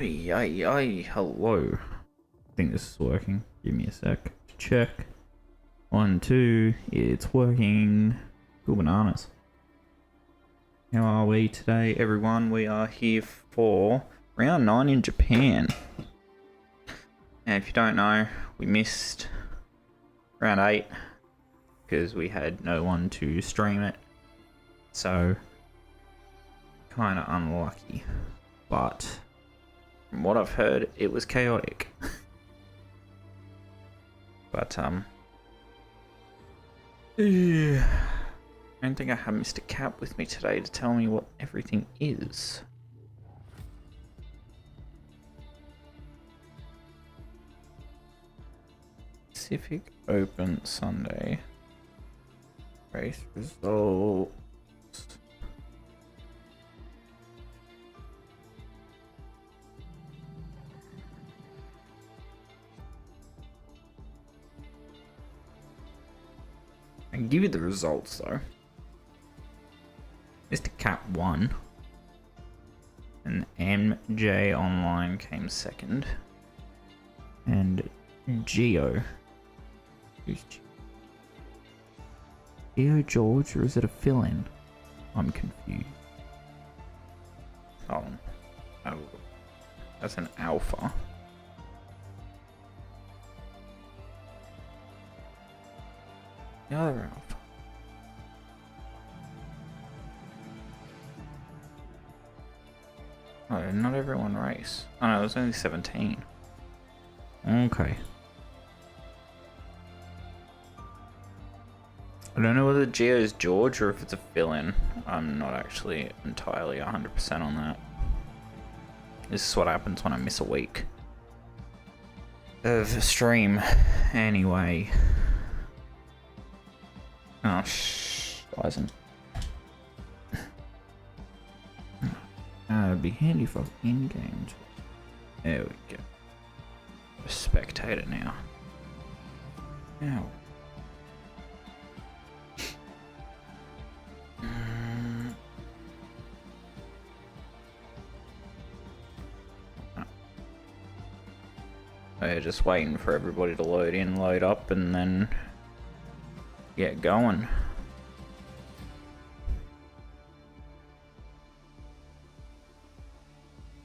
Hello. I think this is working. Give me a sec to check. 1, 2, it's working. Cool bananas. How are we today, everyone? We are here for round 9 in Japan. And if you don't know, we missed round 8 because we had no one to stream it. So, kind of unlucky. But from what I've heard, it was chaotic. But I don't think I have Mr. Cap with me today to tell me what everything is. Pacific Open Sunday. Race results. I can give you the results though. Mr. Cap won. And MJ Online came second. And Geo. Who's Geo George, or is it a fill-in? I'm confused. Oh, that's an alpha. The other alpha. Oh, not everyone race. Oh no, there's only 17. Okay. I don't know whether Geo is George or if it's a fill-in. I'm not actually entirely 100% on that. This is what happens when I miss a week of stream. Anyway. Oh, Lizen. It'd be handy for in-game. There we go. A spectator now. Ow. We're just waiting for everybody to load in, load up, and then get going.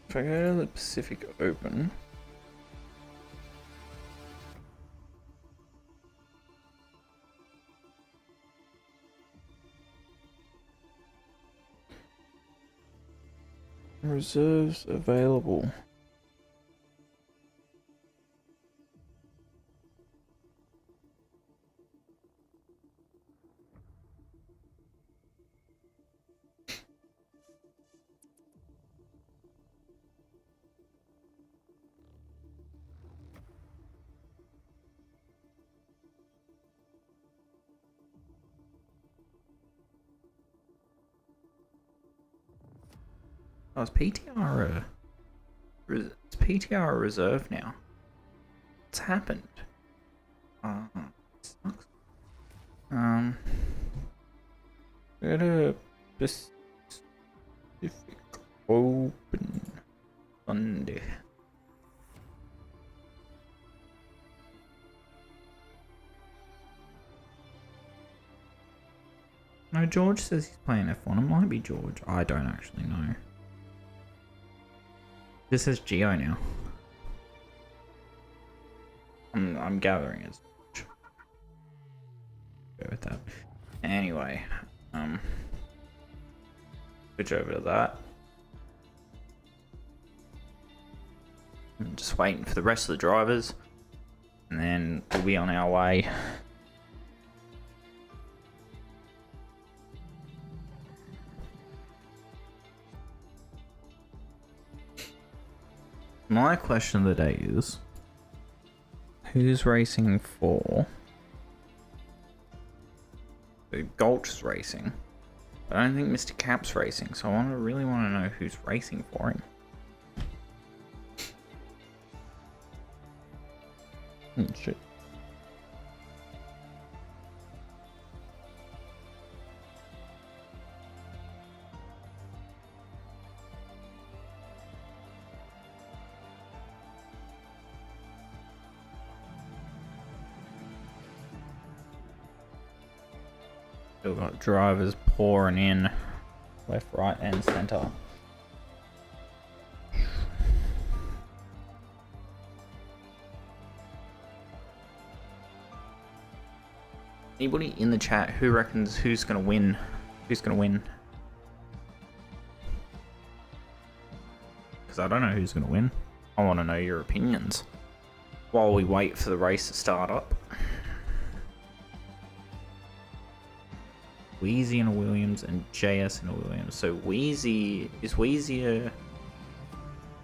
If I go to the Pacific Open, reserves available. Oh, is PTR a reserve now? What's happened? Sucks. Go to Pacific Open Sunday. No, George says he's playing F1. It might be George. I don't actually know. This is Geo now. I'm gathering as George. Go with that. Anyway, switch over to that. I'm just waiting for the rest of the drivers, and then we'll be on our way. My question of the day is, who's racing for? The Gulch's racing. But I don't think Mr. Cap's racing, so I really want to know who's racing for him. Oh shit. Still got drivers pouring in left, right, and centre. Anybody in the chat who reckons who's gonna win? Who's gonna win? Because I don't know who's gonna win. I want to know your opinions while we wait for the race to start up. Wheezy and a Williams and JS and a Williams. So Wheezy, is Wheezy a...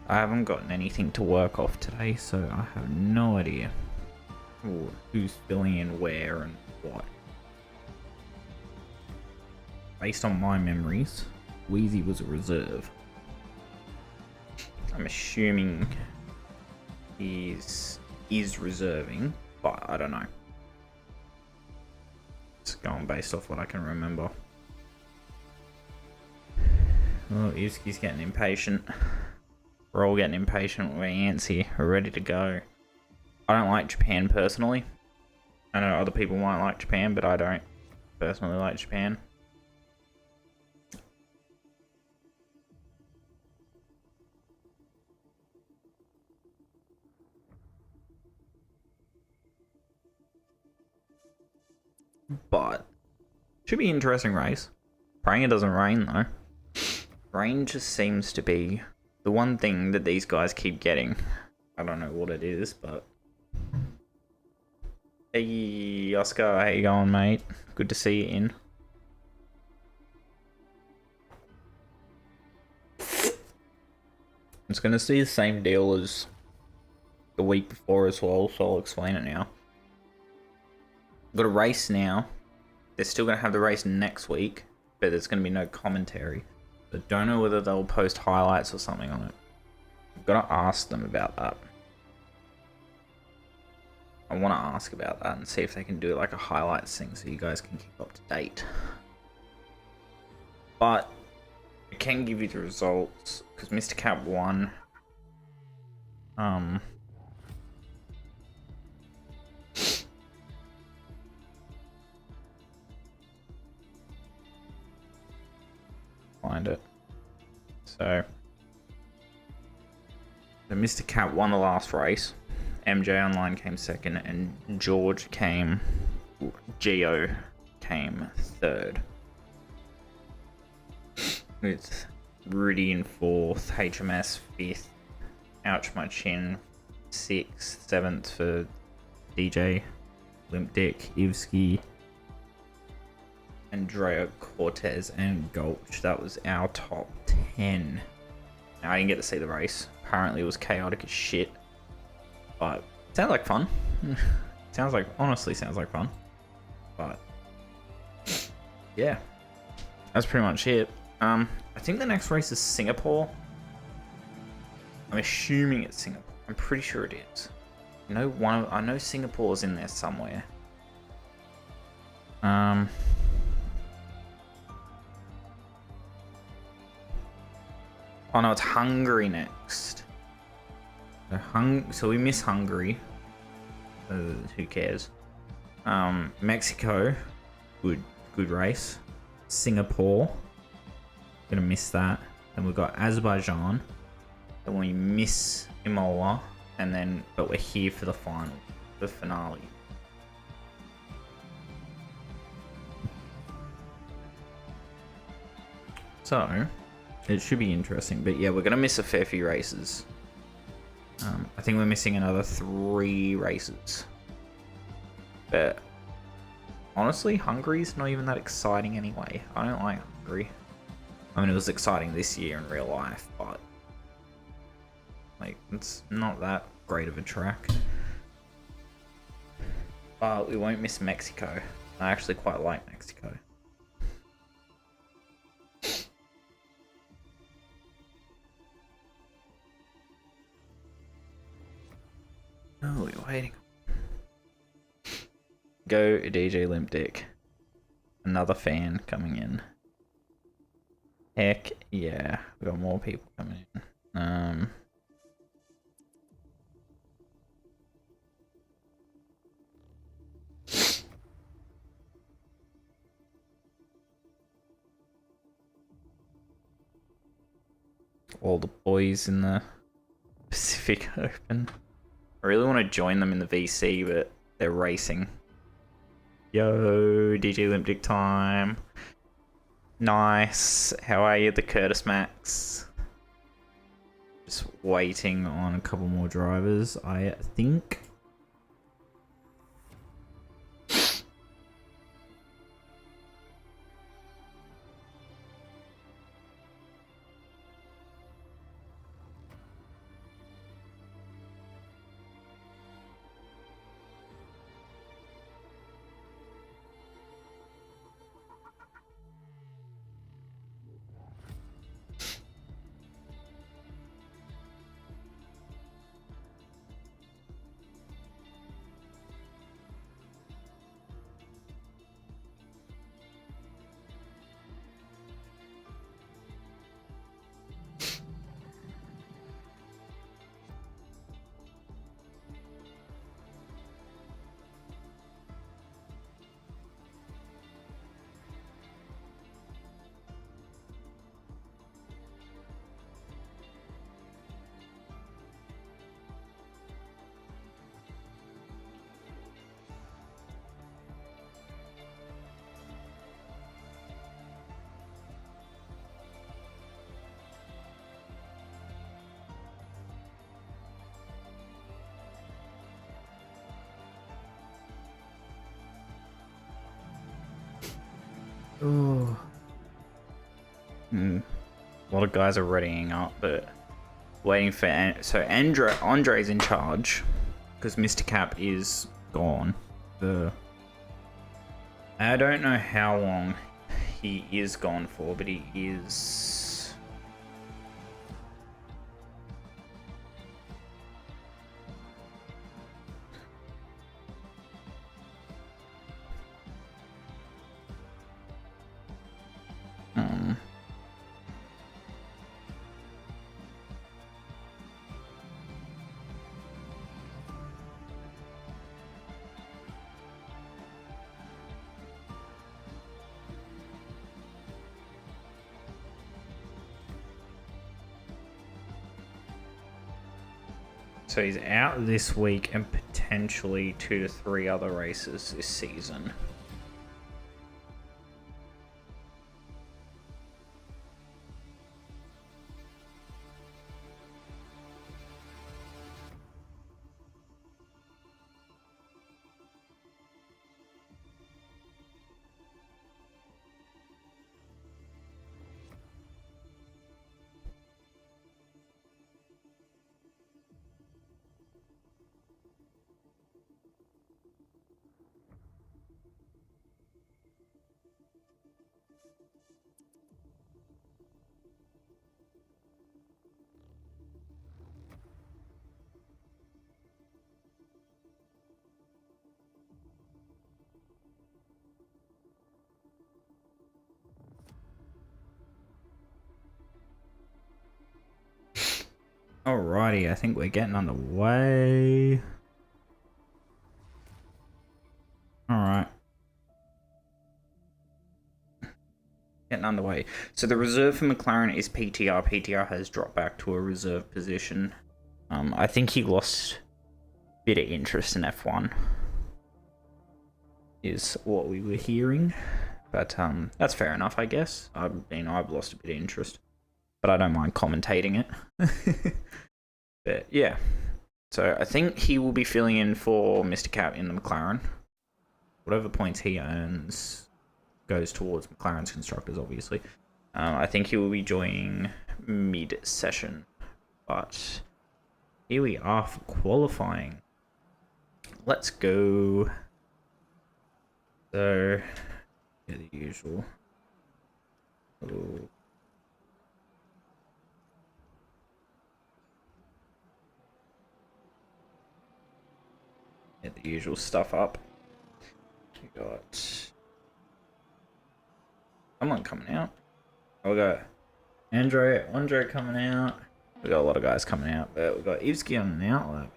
I haven't gotten anything to work off today, so I have no idea who's filling in where and what. Based on my memories, Wheezy was a reserve. I'm assuming he's reserving, but I don't know. It's going based off what I can remember. Oh, Ivsky's getting impatient. We're all getting impatient. We're antsy. We're ready to go. I don't like Japan personally. I know other people might like Japan, but I don't personally like Japan. But should be an interesting race. Praying it doesn't rain though. Rain just seems to be the one thing that these guys keep getting. I don't know what it is, but hey Oscar, how you going, mate? Good to see you in. It's gonna see the same deal as the week before as well, so I'll explain it now. Got a race now. They're still going to have the race next week, but there's going to be no commentary. So don't know whether they'll post highlights or something on it. I've got to ask them about that. I want to ask about that and see if they can do like a highlights thing so you guys can keep up to date. But I can give you the results because Mr. Cat won. Find it. So Mr. Cat won the last race. MJ Online came second, and Geo came third. With Rudy in fourth, HMS fifth, Ouch My Chin sixth, seventh for DJ, Limp Dick, Ivsky, Andrea Cortez, and Gulch. That was our top 10. Now, I didn't get to see the race. Apparently it was chaotic as shit. But it sounds like fun. Honestly sounds like fun. But yeah, that's pretty much it. I think the next race is Singapore. I'm assuming it's Singapore. I'm pretty sure it is. I know Singapore's in there somewhere. Oh no, it's Hungary next. So we miss Hungary. Who cares? Mexico, good race. Singapore, gonna miss that. Then we've got Azerbaijan. Then we miss Imola, but we're here for the final, the finale. So it should be interesting, but yeah, we're gonna miss a fair few races. I think we're missing another 3 races. But honestly, Hungary's not even that exciting anyway. I don't like Hungary. I mean, it was exciting this year in real life, but like, it's not that great of a track. But we won't miss Mexico. I actually quite like Mexico. Oh, we're waiting. Go DJ Limp Dick. Another fan coming in. Heck yeah, we got more people coming in. all the boys in the Pacific Open. I really want to join them in the VC, but they're racing. Yo, DJ Olympic time. Nice. How are you, the Curtis Max? Just waiting on a couple more drivers, I think. Oh. A lot of guys are readying up, but waiting for Andre's in charge because Mr. Cap is gone. I don't know how long he is gone for, but he is. So he's out this week and potentially 2 to 3 other races this season. Alrighty, I think we're getting underway. Alright. Getting underway. So the reserve for McLaren is PTR. PTR has dropped back to a reserve position. I think he lost a bit of interest in F1. Is what we were hearing. But that's fair enough, I guess. I've lost a bit of interest. But I don't mind commentating it. But yeah, so I think he will be filling in for Mr. Cap in the McLaren. Whatever points he earns goes towards McLaren's constructors, obviously. I think he will be joining mid-session. But here we are for qualifying. Let's go. So, yeah, the usual. Little the usual stuff up. We got someone coming out. Oh, we got Andre coming out. We got a lot of guys coming out, but we got Ivsky on an outlap.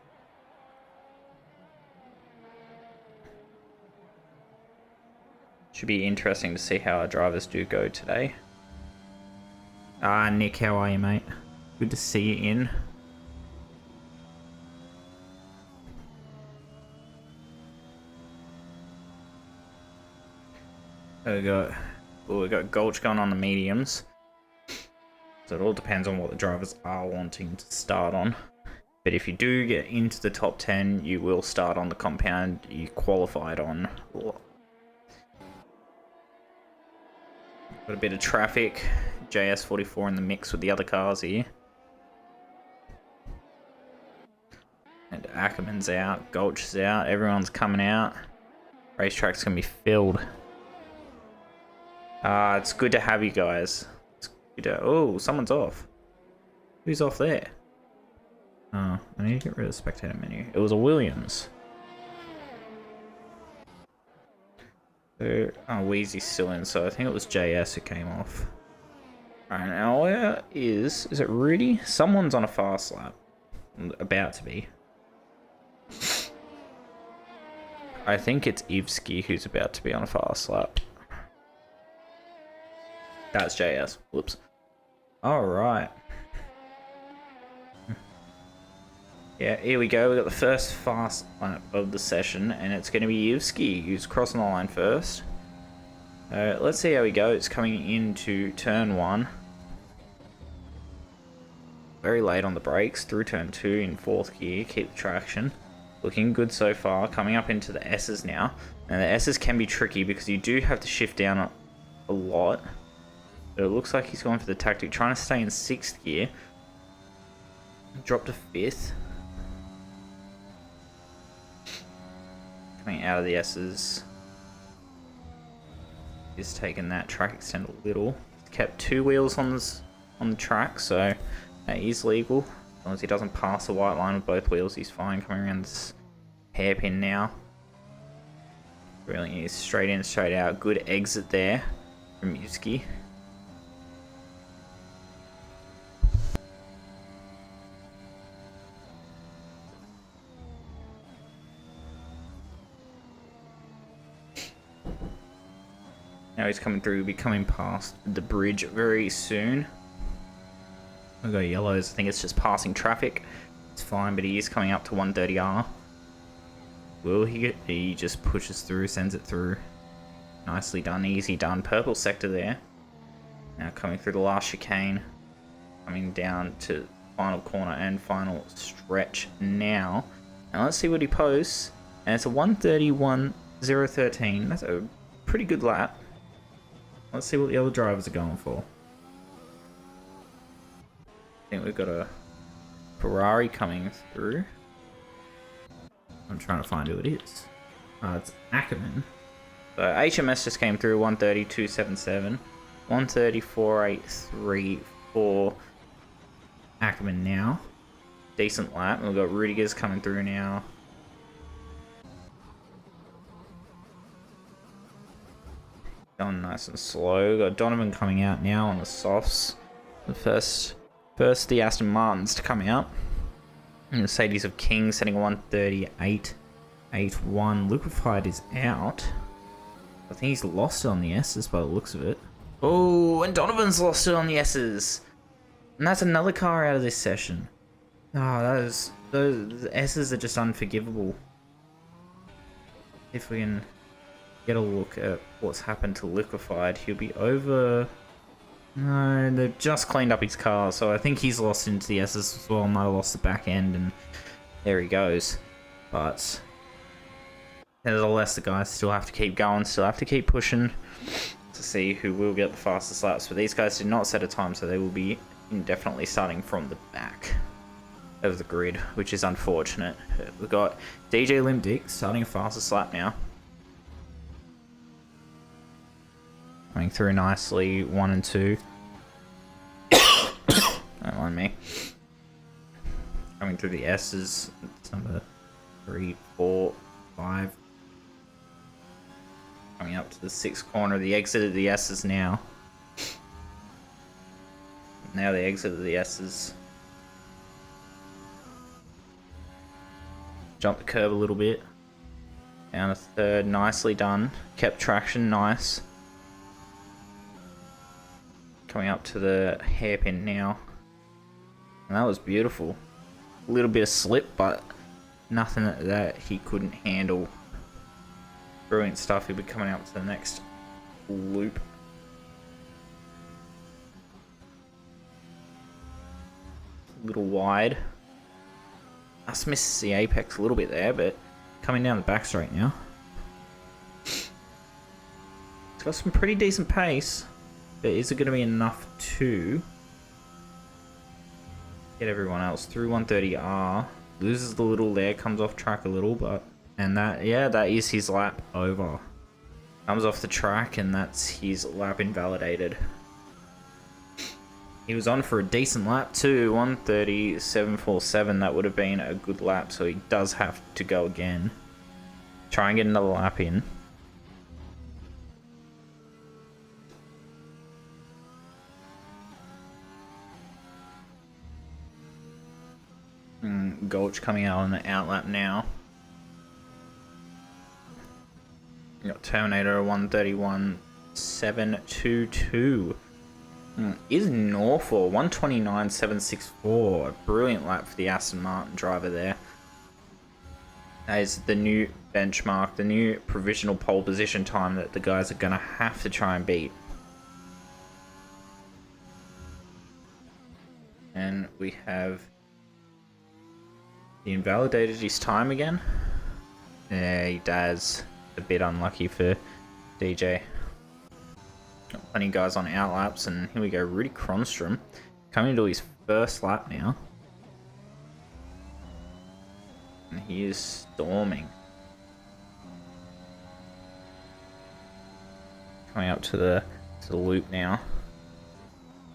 Should be interesting to see how our drivers do go today. Nick, how are you, mate? Good to see you in. So we got Gulch going on the mediums. So it all depends on what the drivers are wanting to start on. But if you do get into the top 10, you will start on the compound you qualified on. Got a bit of traffic. JS44 in the mix with the other cars here. And Ackerman's out, Gulch is out, everyone's coming out. Racetrack's gonna be filled. It's good to have you guys. It's good to... Oh, someone's off. Who's off there? Oh, I need to get rid of the spectator menu. It was a Williams. So, oh, Wheezy's still in, so I think it was JS who came off. Alright, now where is it Rudy? Someone's on a fast lap. About to be. I think it's Ivsky who's about to be on a fast lap. That's JS. Whoops. Alright. Yeah, here we go. We got the first fast lap of the session, and it's going to be Ivsky who's crossing the line first. Let's see how he goes coming into turn 1. Very late on the brakes, through turn 2 in 4th gear, keep the traction. Looking good so far, coming up into the S's now. And the S's can be tricky because you do have to shift down a lot. But it looks like he's going for the tactic, trying to stay in 6th gear. Drop to 5th. Coming out of the S's. He's taken that track extend a little. He's kept 2 wheels on the track, so that is legal. As long as he doesn't pass the white line with both wheels, he's fine. Coming around this hairpin now. Really is straight in, straight out. Good exit there from Yuski. Now he's coming through, he'll be coming past the bridge very soon. We've got yellows, I think it's just passing traffic. It's fine, but he is coming up to 130R. Will he get... He just pushes through, sends it through. Nicely done, easy done. Purple sector there. Now coming through the last chicane. Coming down to final corner and final stretch now. Now let's see what he posts. And it's a 131.013. That's a pretty good lap. Let's see what the other drivers are going for. I think we've got a Ferrari coming through. I'm trying to find who it is. It's Ackerman. So HMS just came through, 130.277. 134.834 for Ackerman now. Decent lap. We've got Rudiger's coming through now. Going nice and slow. We've got Donovan coming out now on the softs. The first the Aston Martins to come out. And Mercedes of King setting 138.81. Liquefied is out. I think he's lost it on the S's by the looks of it. Oh, and Donovan's lost it on the S's. And that's another car out of this session. Oh, those S's are just unforgivable. If we can get a look at what's happened to Liquefied, he'll be over... No, they've just cleaned up his car, so I think he's lost into the S's as well. Might have lost the back end, and there he goes. But nevertheless, the guys still have to keep going, still have to keep pushing to see who will get the fastest laps. But these guys did not set a time, so they will be indefinitely starting from the back of the grid, which is unfortunate. We've got DJ Limp Dick starting fastest lap now. Coming through nicely, 1 and 2. Don't mind me. Coming through the S's, it's number 3, 4, 5. Coming up to the 6th corner, the exit of the S's now. Now the exit of the S's. Jump the curb a little bit. Down a 3rd, nicely done. Kept traction, nice. Coming up to the hairpin now. And that was beautiful. A little bit of slip, but nothing that he couldn't handle. Brilliant stuff. He'll be coming out to the next loop. A little wide. Just missed the apex a little bit there, but coming down the back straight now. It's got some pretty decent pace, but is it going to be enough to get everyone else through 130R? Loses the little there, comes off track a little, but and that, yeah, that is his lap over. Comes off the track, and that's his lap invalidated. He was on for a decent lap too, 1:30.747. That would have been a good lap, so he does have to go again. Try and get another lap in. Gulch coming out on the outlap now. You got Terminator 1:31.722. Is Norfolk 1:29.764. A brilliant lap for the Aston Martin driver there. That is the new benchmark, the new provisional pole position time that the guys are going to have to try and beat. And we have he invalidated his time again. Yeah, he does. A bit unlucky for DJ. Got plenty of guys on outlaps, and here we go. Rudy Cronstrom coming into his first lap now. And he is storming. Coming up to the loop now.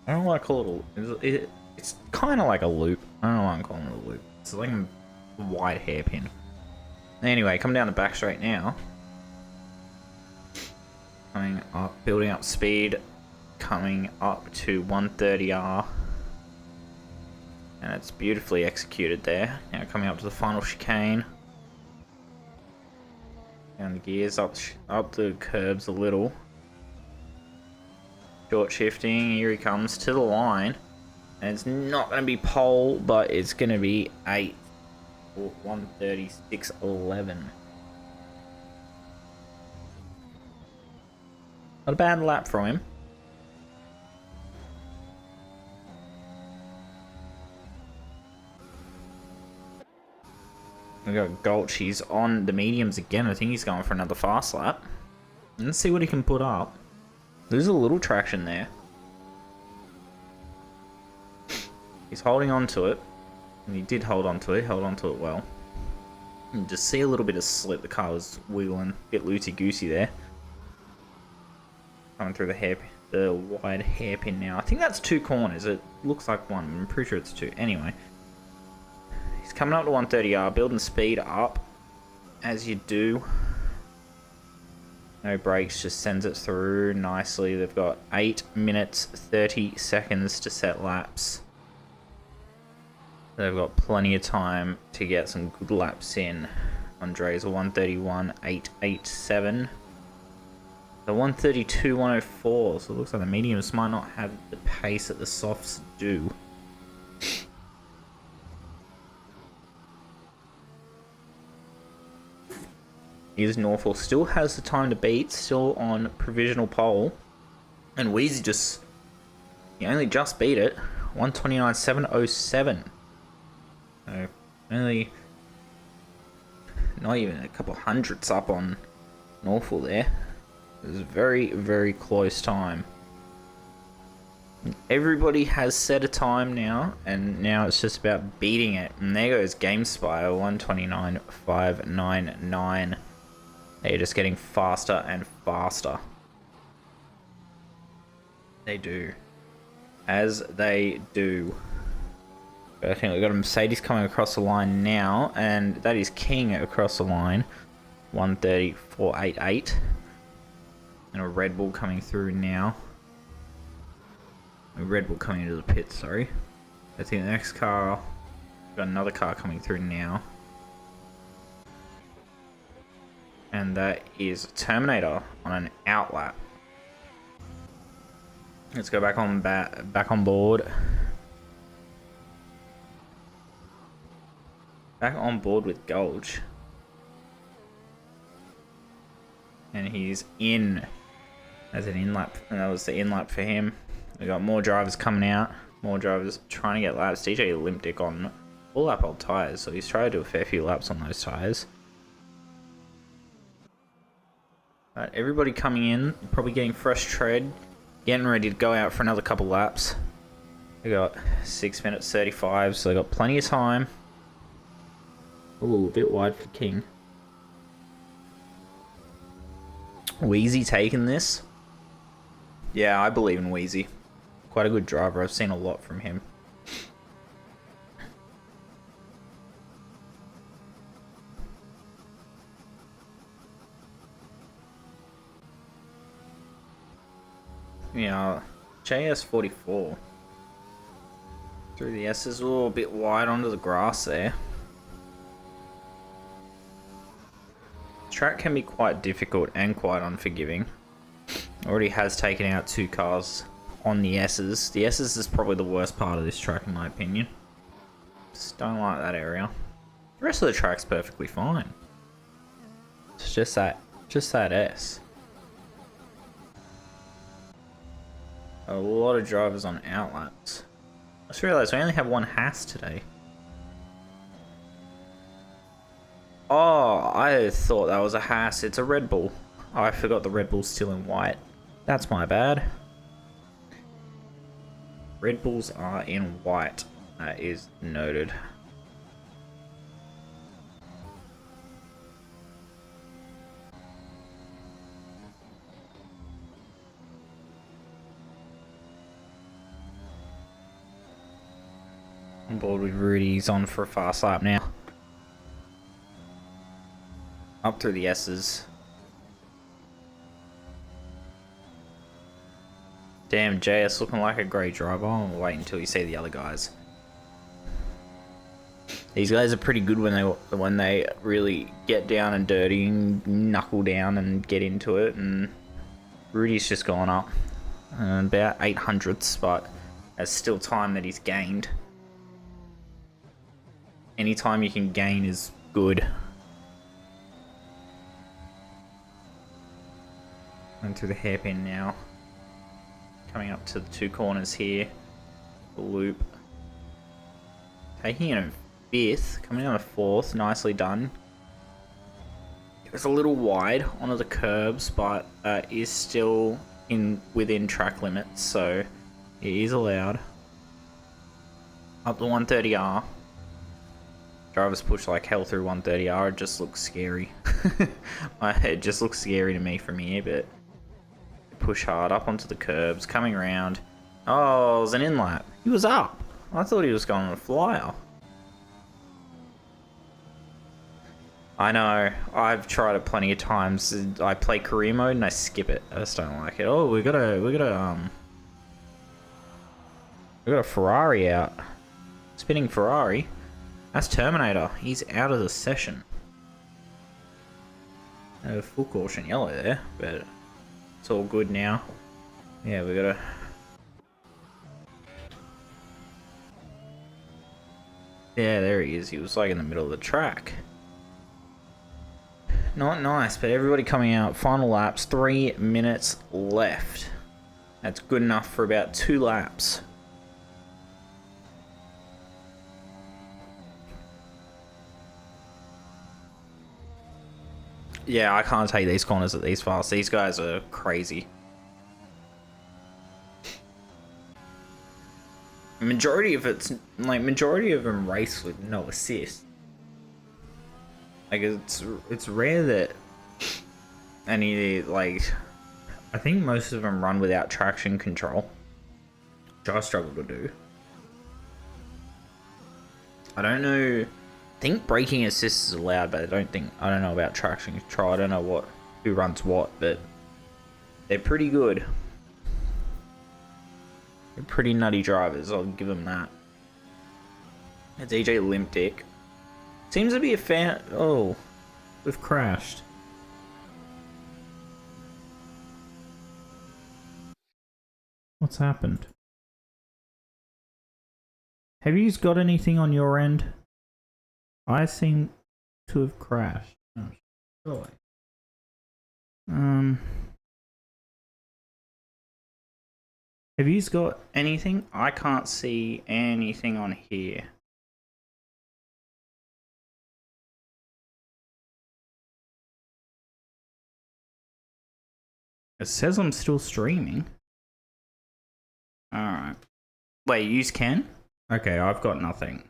I don't know what I call it. It's kind of like a loop. I don't know why I'm calling it a loop. It's like a wide hairpin. Anyway, coming down the back straight now. Coming up, building up speed. Coming up to 130R. And it's beautifully executed there. Now coming up to the final chicane. Down the gears, up the curbs a little. Short shifting, here he comes to the line. And it's not going to be pole, but it's going to be 8. 1:36.11. Not a bad lap from him. We got Gulch. He's on the mediums again. I think he's going for another fast lap. Let's see what he can put up. There's a little traction there. He's holding on to it. And he did hold on to it. Held on to it well. You can just see a little bit of slip. The car was wiggling. A bit loosey-goosey there. Coming through the wide hairpin now. I think that's 2 corners. It looks like 1. I'm pretty sure it's 2. Anyway. He's coming up to 130R. Building speed up. As you do. No brakes. Just sends it through nicely. They've got 8 minutes 30 seconds to set laps. They've got plenty of time to get some good laps in. Andre's a 1:31.887. The 1:32.104. So it looks like the mediums might not have the pace that the softs do. Here's Norfolk. Still has the time to beat. Still on provisional pole. And Wheezy he only just beat it. 1:29.707. So only not even a couple hundredths up on Norfolk there. It was a very, very close time. Everybody has set a time now, and now it's just about beating it. And there goes GameSpy, 1:29.599. They're just getting faster and faster. They do. As they do. I think we've got a Mercedes coming across the line now, and that is King across the line, 1:34.88. And a Red Bull coming through now. A Red Bull coming into the pit, sorry. I think the next car, we've got another car coming through now. And that is Terminator on an outlap. Let's go back on board. Back on board with Gulch. And he's in as an in-lap. And that was the in-lap for him. We got more drivers coming out. More drivers trying to get laps. DJ Olympic on full lap old tyres. So he's trying to do a fair few laps on those tyres. But everybody coming in. Probably getting fresh tread. Getting ready to go out for another couple laps. We got 6 minutes 35. So they got plenty of time. Ooh, a bit wide for King. Wheezy taking this. Yeah, I believe in Wheezy. Quite a good driver. I've seen a lot from him. Yeah, JS44. Through the S's, a little bit wide onto the grass there. Track can be quite difficult and quite unforgiving. Already has taken out 2 cars on the S's. The S's is probably the worst part of this track in my opinion. Just don't like that area. The rest of the track's perfectly fine. It's just that S. A lot of drivers on outlaps. I just realised we only have 1 Haas today. Oh, I thought that was a Haas. It's a Red Bull. Oh, I forgot the Red Bull's still in white. That's my bad. Red Bulls are in white. That is noted. On board with Rudy. He's on for a fast lap now. Up through the S's. Damn, JS looking like a great driver. I'll wait until you see the other guys. These guys are pretty good when they really get down and dirty and knuckle down and get into it. And Rudy's just gone up about 800ths, but there's still time that he's gained. Any time you can gain is good. Going through the hairpin now. Coming up to the 2 corners here. The loop. Taking it in 5th. Coming on a 4th. Nicely done. It's a little wide onto the curbs, but is still within track limits, so it is allowed. Up the 130R. Drivers push like hell through 130R. It just looks scary. It just looks scary to me from here, but push hard up onto the curbs, coming around. Oh, it was an in-lap. He was up. I thought he was going on a flyer. I know. I've tried it plenty of times. I play career mode and I skip it. I just don't like it. Oh, we got a Ferrari out. Spinning Ferrari. That's Terminator. He's out of the session. Full caution yellow there, but it's all good now. Yeah, we gotta... Yeah, there he is. He was like in the middle of the track. Not nice, but everybody coming out. Final laps, 3 minutes left. That's good enough for about 2 laps. Yeah, I can't take these corners at these fast. These guys are crazy. Majority of them race with no assist. Like it's rare that any I think most of them run without traction control, which I struggle to do. I don't know. I think braking assist is allowed, but I don't know about traction control. I don't know who runs what, but they're pretty good. They're pretty nutty drivers, I'll give them that. It's EJ Limpdick. Seems to be a fan. Oh, we've crashed. What's happened? Have you got anything on your end? I seem to have crashed. Oh, surely. Have you got anything? I can't see anything on here. It says I'm still streaming. Alright. Wait, you can? Okay, I've got nothing.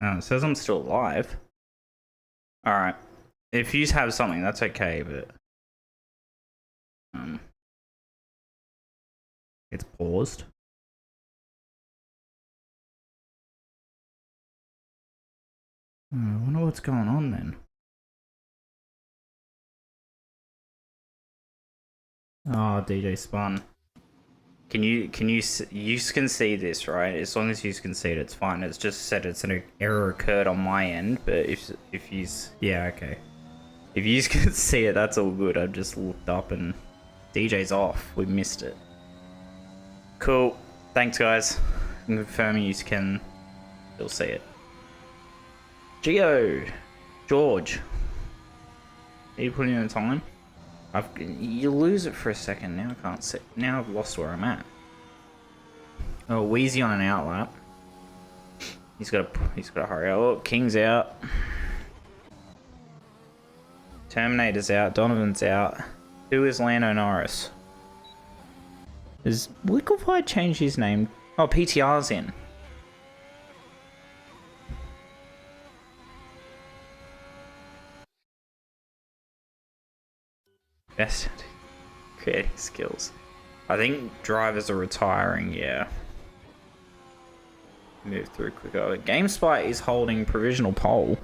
It says I'm still live. Alright. If you have something, that's okay, but... it's paused. I wonder what's going on then. Oh, DJ spun. You can see this, right? As long as you can see it, it's fine. It's just said it's an error occurred on my end, but if yeah, okay. If you can see it, that's all good. I've just looked up and DJ's off. We missed it. Cool. Thanks, guys. I'm confirming you can still see it. George. Are you putting in the time? You lose it for a second. Now I can't see. Now I've lost where I'm at. Oh, Wheezy on an outlap. He's got to hurry up. Oh, King's out. Terminator's out. Donovan's out. Who is Lando Norris? Has Liquefy changed his name? Oh, PTR's in. Best creating skills. I think drivers are retiring, yeah. Move through quicker. GameSpy is holding provisional pole.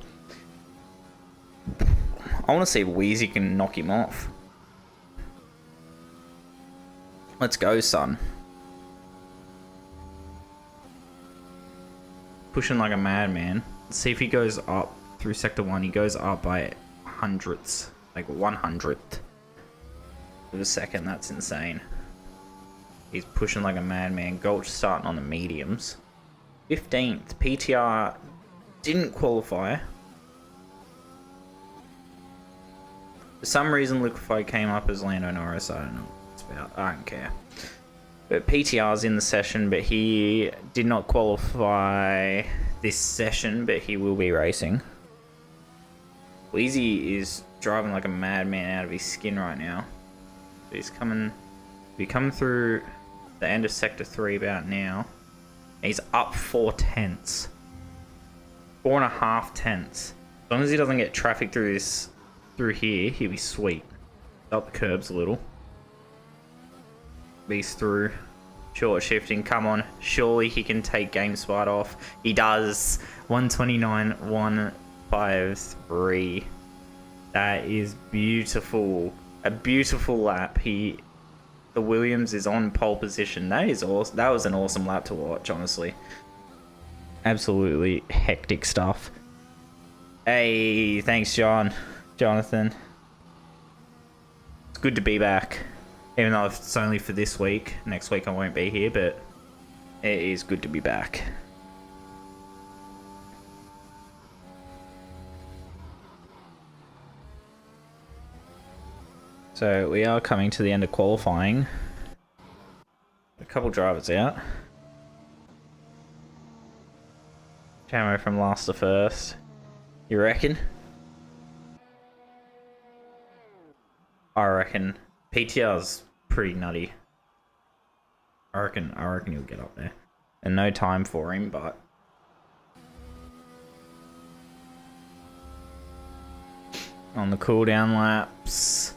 I want to see if Wheezy can knock him off. Let's go, son. Pushing like a madman. Let's see if he goes up through Sector 1. He goes up by hundredths. Like 100th of a second. That's insane. He's pushing like a madman. Gulch starting on the mediums. 15th. PTR didn't qualify. For some reason, Liquefy came up as Lando Norris. I don't know what it's about. I don't care. But PTR's in the session, but he did not qualify this session, but he will be racing. Wheezy is driving like a madman out of his skin right now. He's coming... We come through the end of Sector 3 about now. He's up 4 tenths. 4.5 tenths. As long as he doesn't get traffic through this... through here, he'll be sweet. Up the curbs a little. He's through. Short shifting, come on. Surely he can take GameSpot off. He does. 129.153. That is beautiful. A beautiful lap. The Williams is on pole position. That is awesome. That was an awesome lap to watch, honestly. Absolutely hectic stuff. Hey, thanks, Jonathan. It's good to be back. Even though it's only for this week. Next week I won't be here, but it is good to be back. So we are coming to the end of qualifying. A couple drivers out. Camo from last to first. You reckon? I reckon PTR's pretty nutty. I reckon he'll get up there. And no time for him, but on the cooldown laps.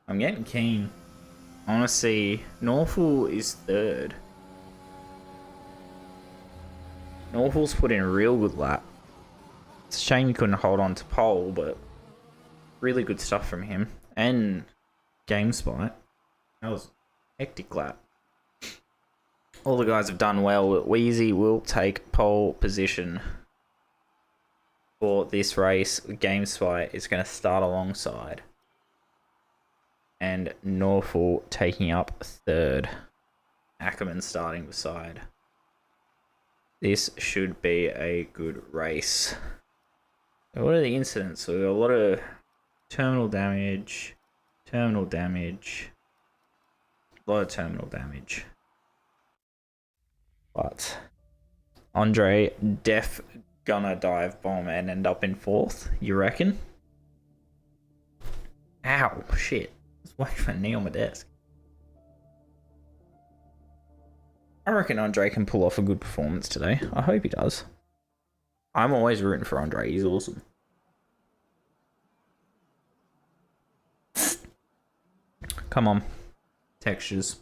I'm getting keen. I want to see... Norfolk is third. Norfolk's put in a real good lap. It's a shame he couldn't hold on to pole, but really good stuff from him. And GameSpy. That was a hectic lap. All the guys have done well, but Wheezy will take pole position for this race. GameSpy is going to start alongside. and Norfolk taking up third. Ackerman starting beside. This should be a good race. What are the incidents? So we got a lot of terminal damage, a lot of terminal damage. But Andre def gonna dive bomb and end up in fourth, you reckon? Ow, shit. Just waiting for a knee on my desk. I reckon Andre can pull off a good performance today. I hope he does. I'm always rooting for Andre. He's awesome. Come on. Textures.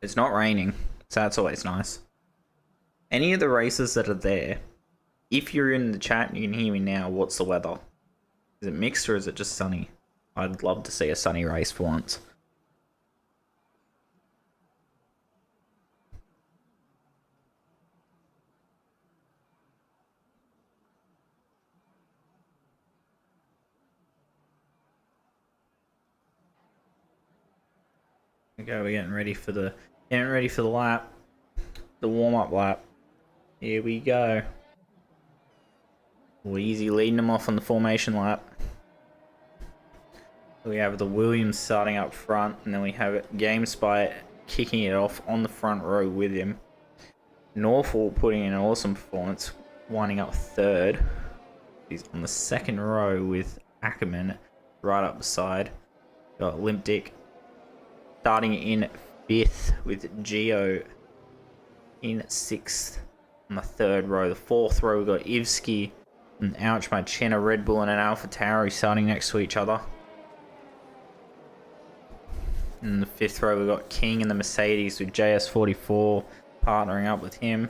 It's not raining, so that's always nice. Any of the races that are there, if you're in the chat and you can hear me now, what's the weather? Is it mixed or is it just sunny? I'd love to see a sunny race for once. Okay, we're getting ready for the lap. The warm-up lap. Here we go. Wheezy leading them off on the formation lap. We have the Williams starting up front, and then we have GameSpy kicking it off on the front row with him. Norfolk putting in an awesome performance, winding up third. He's on the second row with Ackerman right up beside. Got Limp Dick starting in fifth with Geo in sixth on the third row. The fourth row, we've got Ivsky and Ouch Machena, Red Bull, and an Alpha Tauri starting next to each other. In the fifth row, we've got King and the Mercedes with JS44 partnering up with him.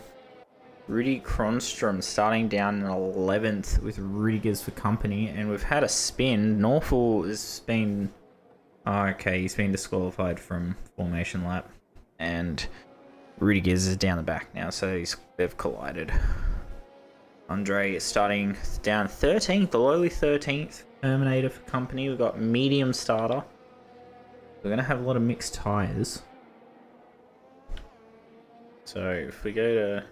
Rudy Kronstrom starting down in 11th with Rudigers for company. And we've had a spin. Norfolk has been... Oh, okay, he's been disqualified from formation lap. And Rudigers is down the back now, so they've collided. Andre is starting down 13th, the lowly 13th. Terminator for company. We've got medium starter. We're going to have a lot of mixed tyres. So if we go to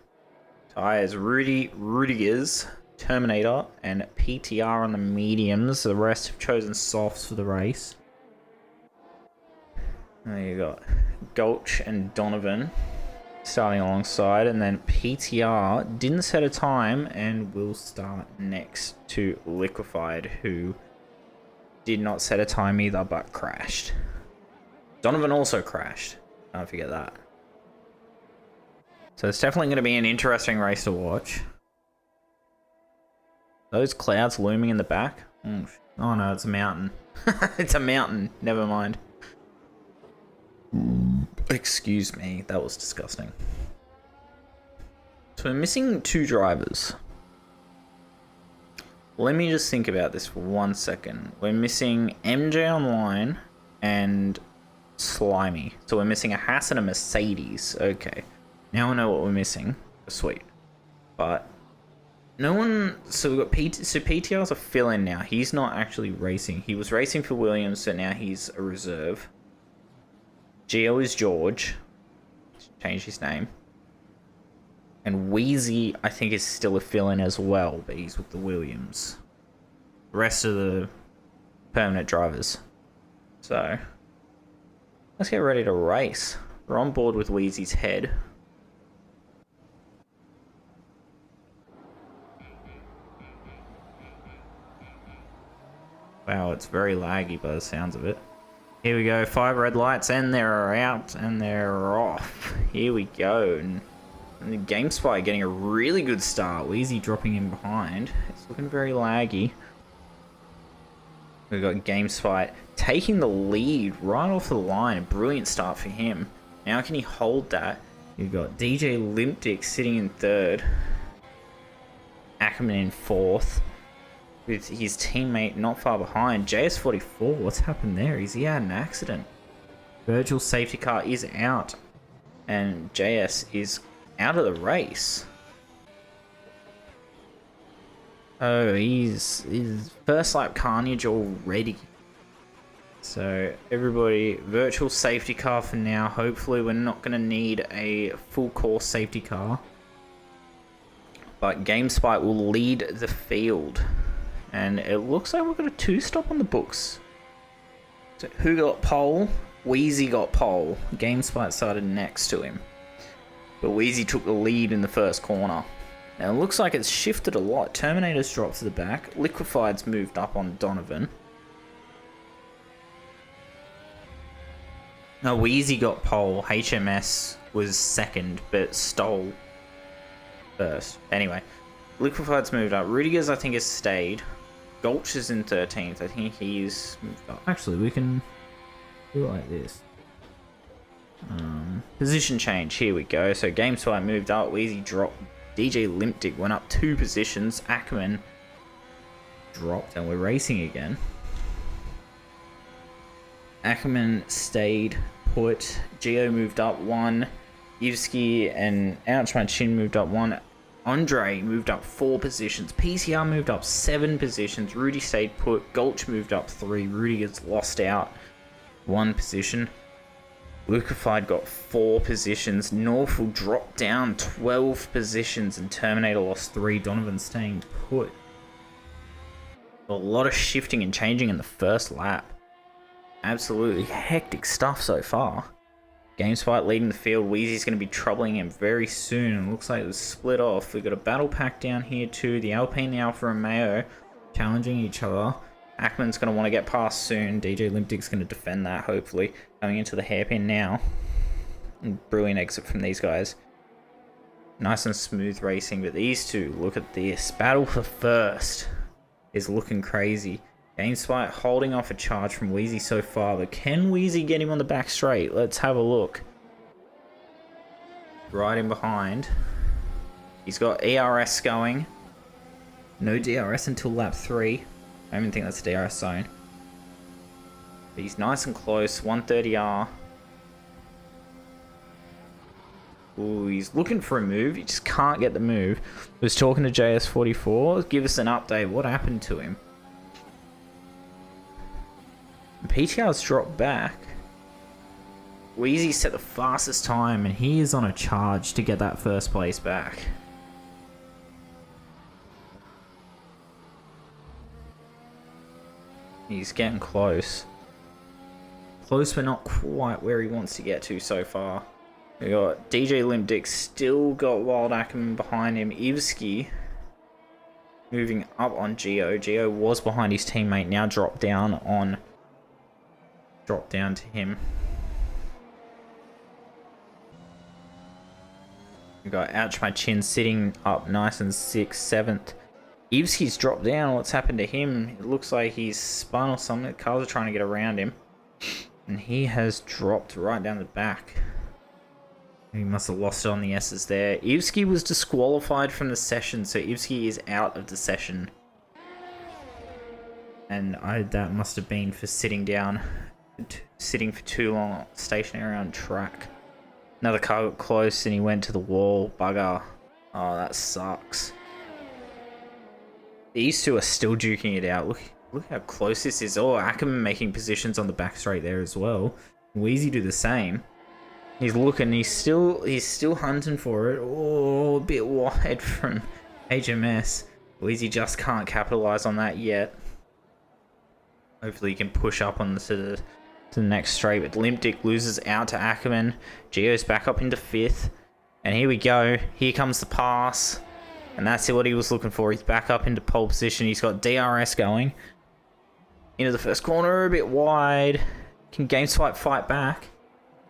tyres, Rudigers, Terminator, and PTR on the mediums. The rest have chosen softs for the race. There you got Gulch and Donovan starting alongside, and then PTR didn't set a time and will start next to Liquefied, who did not set a time either but crashed. Donovan also crashed. Don't forget that. So it's definitely going to be an interesting race to watch. Those clouds looming in the back. Oh no, it's a mountain. It's a mountain. Never mind. Excuse me, that was disgusting. So we're missing two drivers. Let me just think about this for 1 second. We're missing MJ Online and Slimy. So we're missing a Haas and a Mercedes. Okay. Now I know what we're missing. Sweet. But no one... So we've got PTR's a fill-in now. He's not actually racing. He was racing for Williams, so now he's a reserve. Geo is George. Changed his name. And Wheezy, I think, is still a fill-in as well, but he's with the Williams. The rest of the permanent drivers. So, let's get ready to race. We're on board with Wheezy's head. Wow, it's very laggy by the sounds of it. Here we go, 5 red lights, and they're out, and they're off. Here we go, and the GameSpy getting a really good start. Wheezy dropping in behind. It's looking very laggy. We've got GameSpy taking the lead right off the line. A brilliant start for him. Now can he hold that? You've got DJ Limpdick sitting in third. Ackerman in fourth. With his teammate not far behind. JS44, what's happened there? Is he had an accident? Virgil's safety car is out. And JS is out of the race. Oh, he's first lap carnage already. So everybody, virtual safety car for now. Hopefully we're not going to need a full course safety car. But GameSpy will lead the field. And it looks like we've got a 2-stop on the books. So who got pole? Wheezy got pole. GameSpy started next to him. But Wheezy took the lead in the first corner. Now it looks like it's shifted a lot. Terminator's dropped to the back. Liquefied's moved up on Donovan. No, Wheezy got pole. HMS was second, but stole first. Anyway, Liquefied's moved up. Rudiger's, I think, has stayed. Gulch is in 13th. I think he's moved up. Actually, we can do it like this. Position change. Here we go. So GameSpy moved up. Wheezy dropped. DJ Limptic went up 2 positions. Ackerman dropped, and we're racing again. Ackerman stayed put. Geo moved up 1. Yevsky and Ouch My Chin moved up 1. Andre moved up 4 positions. PCR moved up 7 positions. Rudy stayed put. Gulch moved up 3. Rudy gets lost out 1 position. Liquefied got 4 positions. Norfolk dropped down 12 positions. And Terminator lost 3. Donovan staying put. A lot of shifting and changing in the first lap. Absolutely hectic stuff so far. GameSpy leading the field. Wheezy's going to be troubling him very soon. It looks like it was split off. We've got a battle pack down here too. The Alpine, the Alfa Romeo challenging each other. Ackman's going to want to get past soon. DJ Limptic's going to defend that, hopefully. Coming into the hairpin now. Brilliant exit from these guys. Nice and smooth racing. But these two, look at this. Battle for first is looking crazy. GameSpy holding off a charge from Wheezy so far, but can Wheezy get him on the back straight? Let's have a look. Right in behind. He's got ERS going. No DRS until lap 3. I don't even think that's a DRS zone. But he's nice and close. 130R. Ooh, he's looking for a move. He just can't get the move. Was talking to JS44. Give us an update. What happened to him? PTR's dropped back. Wheezy set the fastest time, and he is on a charge to get that first place back. He's getting close. Close, but not quite where he wants to get to so far. We got DJ Limptic, still got Wild Ackerman behind him. Ivsky moving up on Geo. Geo was behind his teammate, now dropped down to him. We got Ouch My Chin sitting up nice and 6th, 7th. Ivsky's dropped down. What's happened to him? It looks like he's spun or something. Cars are trying to get around him. And he has dropped right down the back. He must have lost it on the S's there. Ivsky was disqualified from the session, so Ivsky is out of the session. And that must have been for sitting for too long stationary on track. Another car got close and he went to the wall. Bugger. Oh, that sucks. These two are still duking it out. Look how close this is. Oh, Ackerman making positions on the back straight there as well. Wheezy do the same. He's looking. He's still hunting for it. Oh, a bit wide from HMS. Wheezy just can't capitalize on that yet. Hopefully he can push up on to the next straight. But Limptic loses out to Ackerman. Geo's back up into 5th. And here we go. Here comes the pass. And that's what he was looking for. He's back up into pole position. He's got DRS going. Into the first corner, a bit wide. Can GameSpy fight back?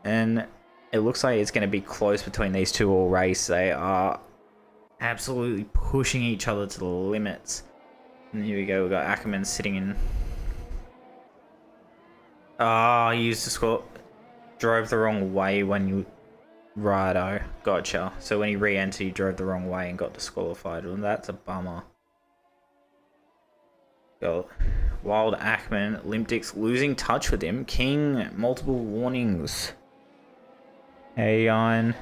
And it looks like it's going to be close between these two all race. They are absolutely pushing each other to the limits. And here we go. We've got Ackerman sitting in. Ah, he used the score. Drove the wrong way when you... Righto. Gotcha. So when he re-entered, he drove the wrong way and got disqualified. And that's a bummer. Got Wild Ackerman. Limptic's losing touch with him. King, multiple warnings. Hey, Iron.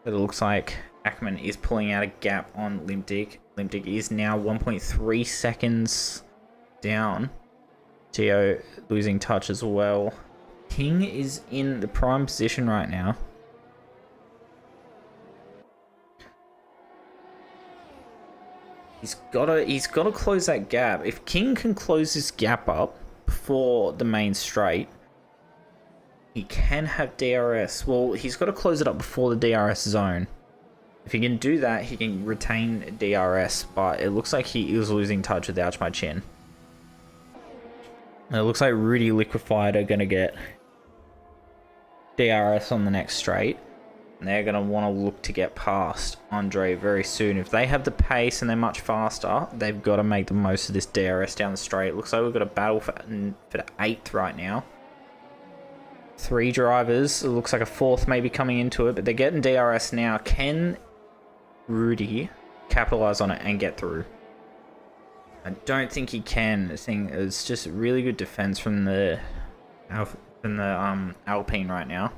But it looks like Ackerman is pulling out a gap on Limdick. Limdick is now 1.3 seconds down. Geo losing touch as well. King is in the prime position right now. He's gotta close that gap. If King can close this gap up before the main straight, he can have DRS. Well, he's got to close it up before the DRS zone. If he can do that, he can retain DRS, but it looks like he is losing touch with Ouch My Chin. It looks like Rudy Liquefied are going to get DRS on the next straight. And they're going to want to look to get past Andre very soon. If they have the pace and they're much faster, they've got to make the most of this DRS down the straight. It looks like we've got a battle for the 8th right now. 3 drivers. It looks like a 4th maybe coming into it, but they're getting DRS now. Can Rudy capitalize on it and get through? I don't think he can. I think it's just really good defense from the Alpine right now.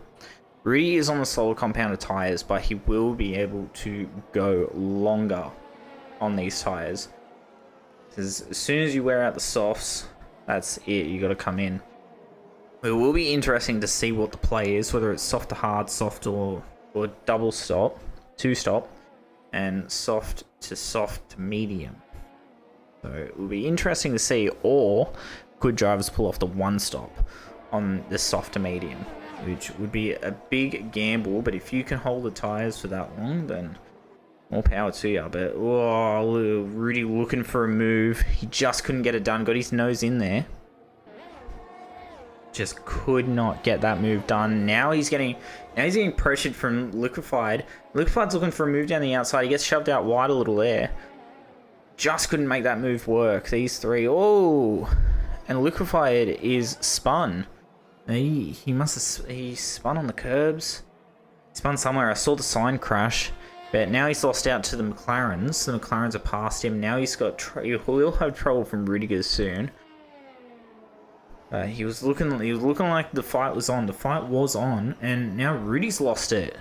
Rudy is on the slower compounded tires, but he will be able to go longer on these tires. Because as soon as you wear out the softs, that's it. You got to come in. It will be interesting to see what the play is, whether it's soft to hard, soft or double stop, 2-stop, and soft to medium. So it will be interesting to see, or could drivers pull off the 1-stop on the soft to medium, which would be a big gamble, but if you can hold the tires for that long, then more power to you. But Rudy looking for a move. He just couldn't get it done. Got his nose in there. Just could not get that move done. Now he's getting pressured from Liquefied. Liquefied's looking for a move down the outside. He gets shoved out wide a little there. Just couldn't make that move work. These three. Oh, and Liquefied is spun. He spun on the curbs. Spun somewhere. I saw the sign crash. But now he's lost out to the McLarens. The McLarens are past him. Now he's got he'll have trouble from Rudiger soon. He was looking like the fight was on. The fight was on, and now Rudy's lost it.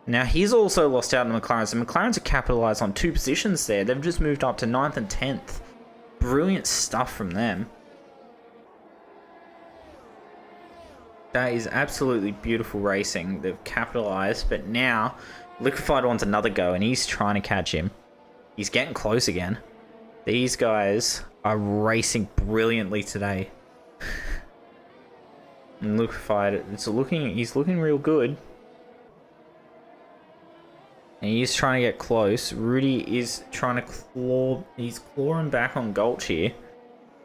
Now he's also lost out on the McLarens. The McLarens have capitalized on 2 positions there. They've just moved up to 9th and 10th. Brilliant stuff from them. That is absolutely beautiful racing. They've capitalized, but now Liquefied wants another go, and he's trying to catch him. He's getting close again. These guys are racing brilliantly today. And Liquefied, he's looking real good. And he's trying to get close. Rudy is trying to claw. He's clawing back on Gulch here.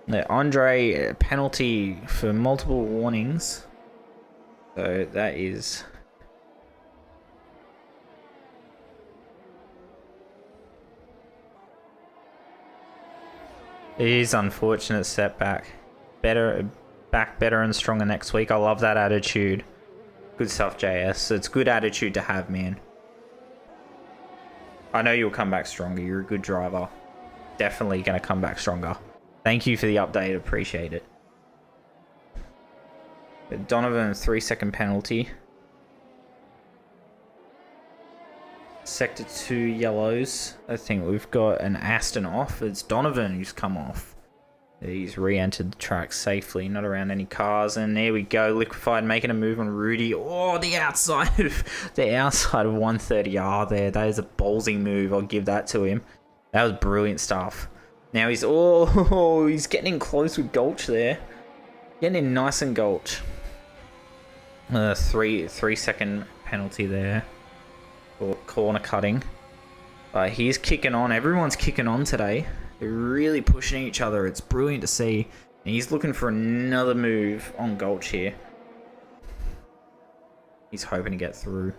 The Andre penalty for multiple warnings. So that is. It is unfortunate setback. Back better and stronger next week. I love that attitude. Good stuff, JS. It's good attitude to have, man. I know you'll come back stronger. You're a good driver. Definitely going to come back stronger. Thank you for the update. Appreciate it. But Donovan, 3-second penalty. Sector 2 yellows. I think we've got an Aston off. It's Donovan who's come off. He's re-entered the track safely, not around any cars. And there we go, Liquefied making a move on Rudy. Oh, the outside of 130R there. That is a ballsy move. I'll give that to him. That was brilliant stuff. Now he's getting in close with Gulch there. Getting in nice and Gulch. 3-second penalty there for corner cutting. He's kicking on. Everyone's kicking on today. They're really pushing each other. It's brilliant to see. And he's looking for another move on Gulch here. He's hoping to get through.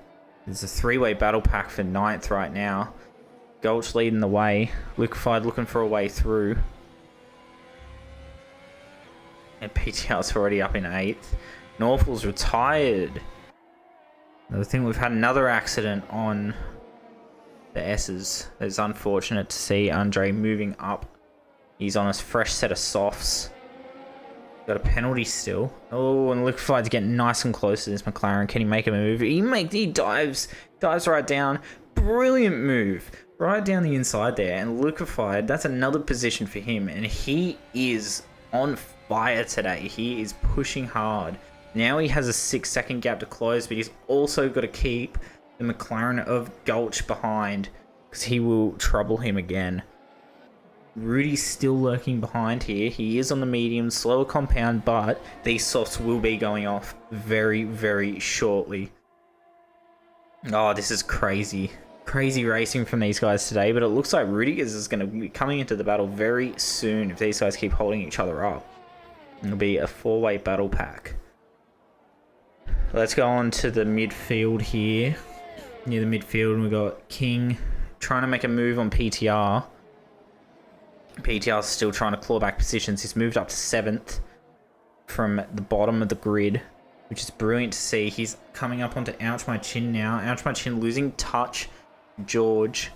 There's a 3-way battle pack for 9th right now. Gulch leading the way. Liquefied looking for a way through. And PTR's already up in 8th. Norfol's retired. I think we've had another accident on the S's. It's unfortunate to see Andre moving up. He's on a fresh set of softs. Got a penalty still. Oh, and Liquefied's getting nice and close to this McLaren. Can he make a move? He dives right down. brilliant move right down the inside there, and liquefied. That's another position for him, and he is on fire today. He is pushing hard. Now he has a 6-second gap to close, but he's also got to keep the McLaren of Gulch behind, because he will trouble him again. Rudy's still lurking behind here. He is on the medium, slower compound, but these softs will be going off very, very shortly. Oh, this is crazy. Crazy racing from these guys today, but it looks like Rudy is going to be coming into the battle very soon if these guys keep holding each other up. It'll be a 4-way battle pack. Let's go on to the midfield here. Near the midfield, and we've got King trying to make a move on PTR. PTR's still trying to claw back positions. He's moved up to 7th from the bottom of the grid, which is brilliant to see. He's coming up onto Ouch My Chin now. Ouch My Chin losing touch. George,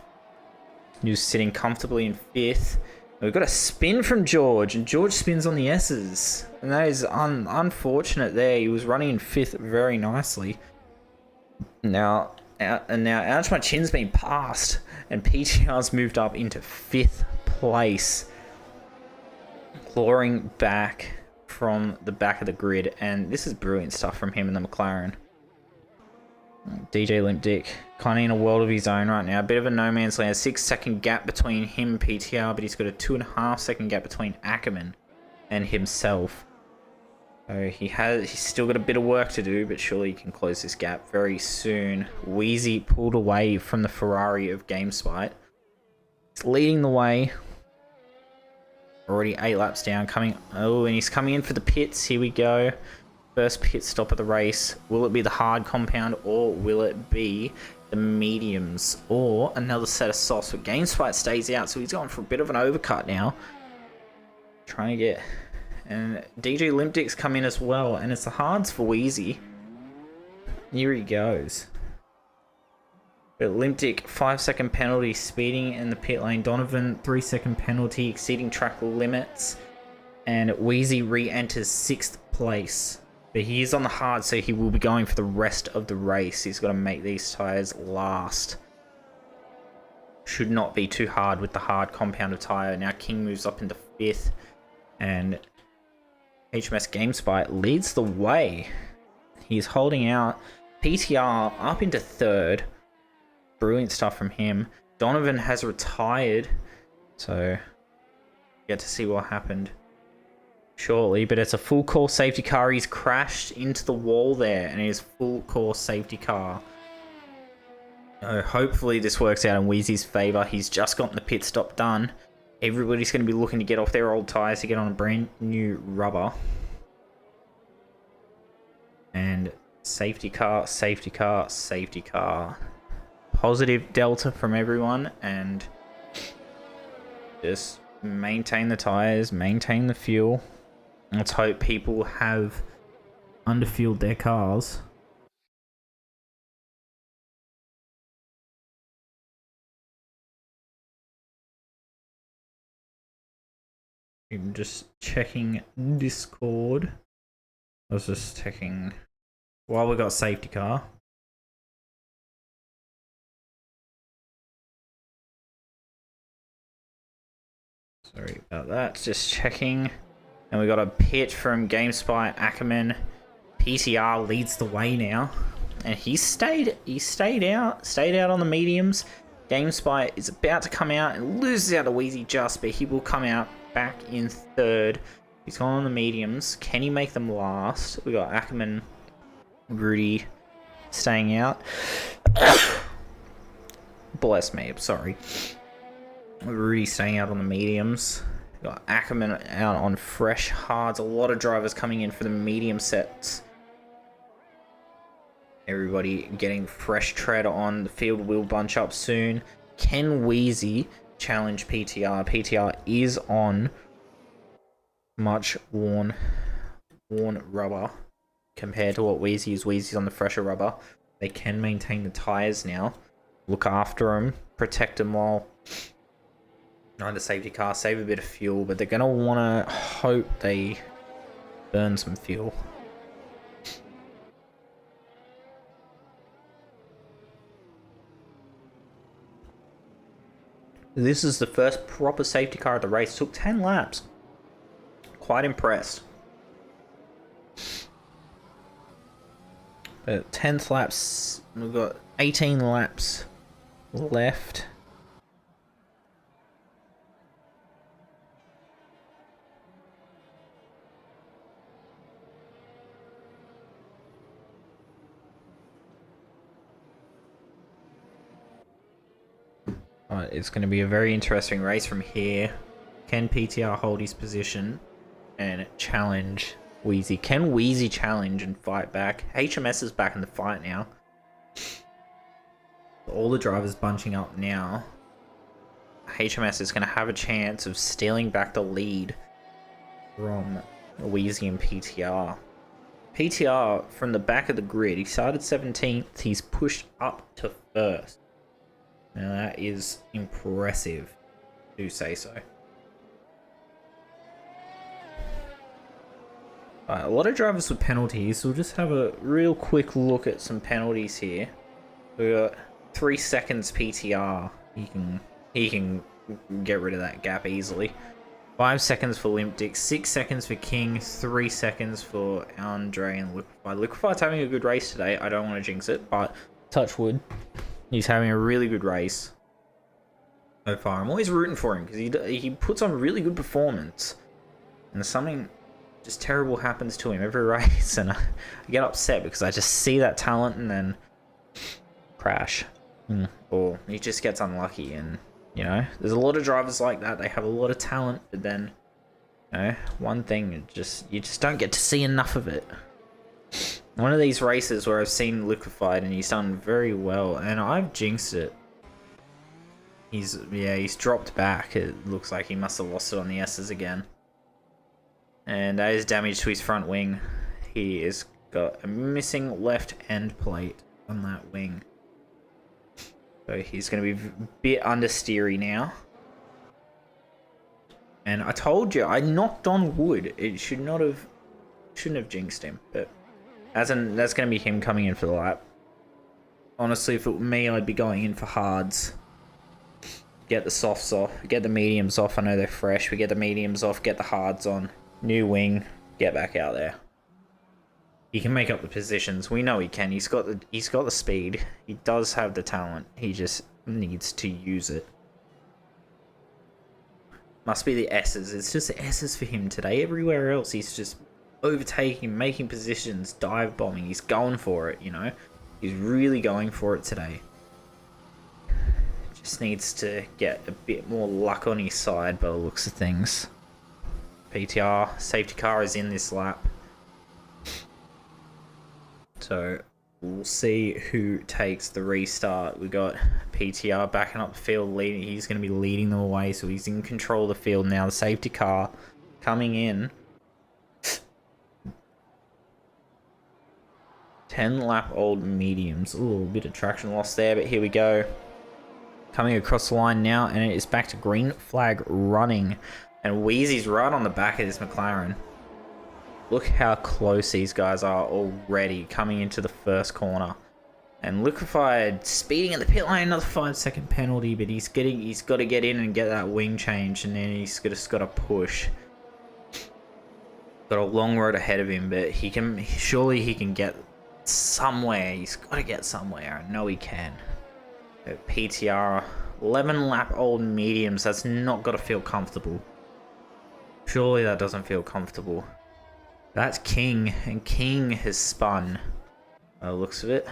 who's sitting comfortably in 5th. We've got a spin from George, and George spins on the S's. And that is unfortunate there. He was running in 5th very nicely. Now Ouch My Chin's been passed, and PTR's moved up into 5th place, clawing back from the back of the grid, and this is brilliant stuff from him and the McLaren. DJ Limp Dick kind of in a world of his own right now. A bit of a no man's land. 6-second gap between him and PTR, but he's got a 2.5-second gap between Ackerman and himself. So he's still got a bit of work to do, but surely he can close this gap very soon. Wheezy pulled away from the Ferrari of GameSpite. He's leading the way. Already 8 laps down. And he's coming in for the pits. Here we go. First pit stop of the race. Will it be the hard compound, or will it be the mediums, or another set of softs? But GameSpite stays out, so he's going for a bit of an overcut now. Trying to get... And DJ Limpdick's come in as well, and it's the hards for Wheezy. Here he goes. But Limpdick, 5-second penalty, speeding in the pit lane. Donovan, 3-second penalty, exceeding track limits. And Wheezy re-enters 6th place. But he is on the hard, so he will be going for the rest of the race. He's got to make these tyres last. Should not be too hard with the hard compound of tyre. Now King moves up into 5th, and HMS GameSpite leads the way. He's holding out. PTR up into 3rd. Brilliant stuff from him. Donovan has retired, so get to see what happened shortly, but it's a full course safety car. He's crashed into the wall there, and it is full course safety car. Hopefully this works out in Wheezy's favour. He's just gotten the pit stop done. Everybody's going to be looking to get off their old tyres to get on a brand new rubber. And safety car, safety car, safety car. Positive delta from everyone, and just maintain the tyres, maintain the fuel. Let's hope people have underfueled their cars. I'm just checking Discord. I was just checking while we got safety car. Sorry about that. Just checking. And we got a pit from GameSpy Ackerman. PTR leads the way now, and he stayed out on the mediums. GameSpy is about to come out and loses out to Wheezy just, but he will come out back in 3rd. He's gone on the mediums. Can he make them last? We got Ackerman, Rudy staying out. Bless me, I'm sorry. Rudy staying out on the mediums. Got Ackerman out on fresh hards. A lot of drivers coming in for the medium sets. Everybody getting fresh tread on. The field will bunch up soon. Can Wheezy challenge PTR? PTR is on much worn rubber compared to what Wheezy is. Wheezy's on the fresher rubber. They can maintain the tyres now. Look after them. Protect them while on the safety car, save a bit of fuel, but they're going to want to hope they burn some fuel. This is the first proper safety car of the race. Took 10 laps. Quite impressed. But 10th laps, we've got 18 laps left. It's going to be a very interesting race from here. Can PTR hold his position and challenge Wheezy? Can Wheezy challenge and fight back? HMS is back in the fight now. All the drivers bunching up now. HMS is going to have a chance of stealing back the lead from Wheezy and PTR. PTR, from the back of the grid, he started 17th. He's pushed up to 1st. Now that is impressive, do say so. A lot of drivers with penalties. We'll just have a real quick look at some penalties here. We got 3 seconds PTR. He can get rid of that gap easily. 5 seconds for Limpdick, 6 seconds for King, 3 seconds for Andre and Liquefy. Liquefy's having a good race today. I don't want to jinx it, but touch wood. He's having a really good race so far. I'm always rooting for him because he puts on really good performance. And something just terrible happens to him every race. And I get upset because I just see that talent and then crash. Or he just gets unlucky. And, you know, there's a lot of drivers like that. They have a lot of talent. But then, you know, one thing, you just don't get to see enough of it. One of these races where I've seen Liquefied and he's done very well, and I've jinxed it. He's dropped back. It looks like he must have lost it on the S's again. And that is damage to his front wing. He has got a missing left end plate on that wing. So he's going to be a bit understeery now. And I told you, I knocked on wood. It shouldn't have jinxed him, but that's going to be him coming in for the lap. Honestly, if it were me, I'd be going in for hards. Get the softs off. Get the mediums off. I know they're fresh. We get the mediums off. Get the hards on. New wing. Get back out there. He can make up the positions. We know he can. He's got the speed. He does have the talent. He just needs to use it. Must be the S's. It's just the S's for him today. Everywhere else, he's just overtaking, making positions, dive bombing. He's going for it, you know. He's really going for it today. Just needs to get a bit more luck on his side by the looks of things. PTR, safety car is in this lap. So we'll see who takes the restart. We got PTR backing up the field, leading. He's going to be leading them away, so he's in control of the field now. The safety car coming in. 10-lap-old mediums. Ooh, a bit of traction loss there, but here we go. Coming across the line now, and it is back to green flag running. And Wheezy's right on the back of this McLaren. Look how close these guys are already coming into the first corner. And Liquefied speeding in the pit lane, another 5-second penalty, but he's got to get in and get that wing change, and then he's just got to push. Got a long road ahead of him, but surely he can get somewhere. He's got to get somewhere. I know he can. But PTR, 11-lap-old mediums. That's not got to feel comfortable. Surely that doesn't feel comfortable. That's King, and King has spun. By the looks of it.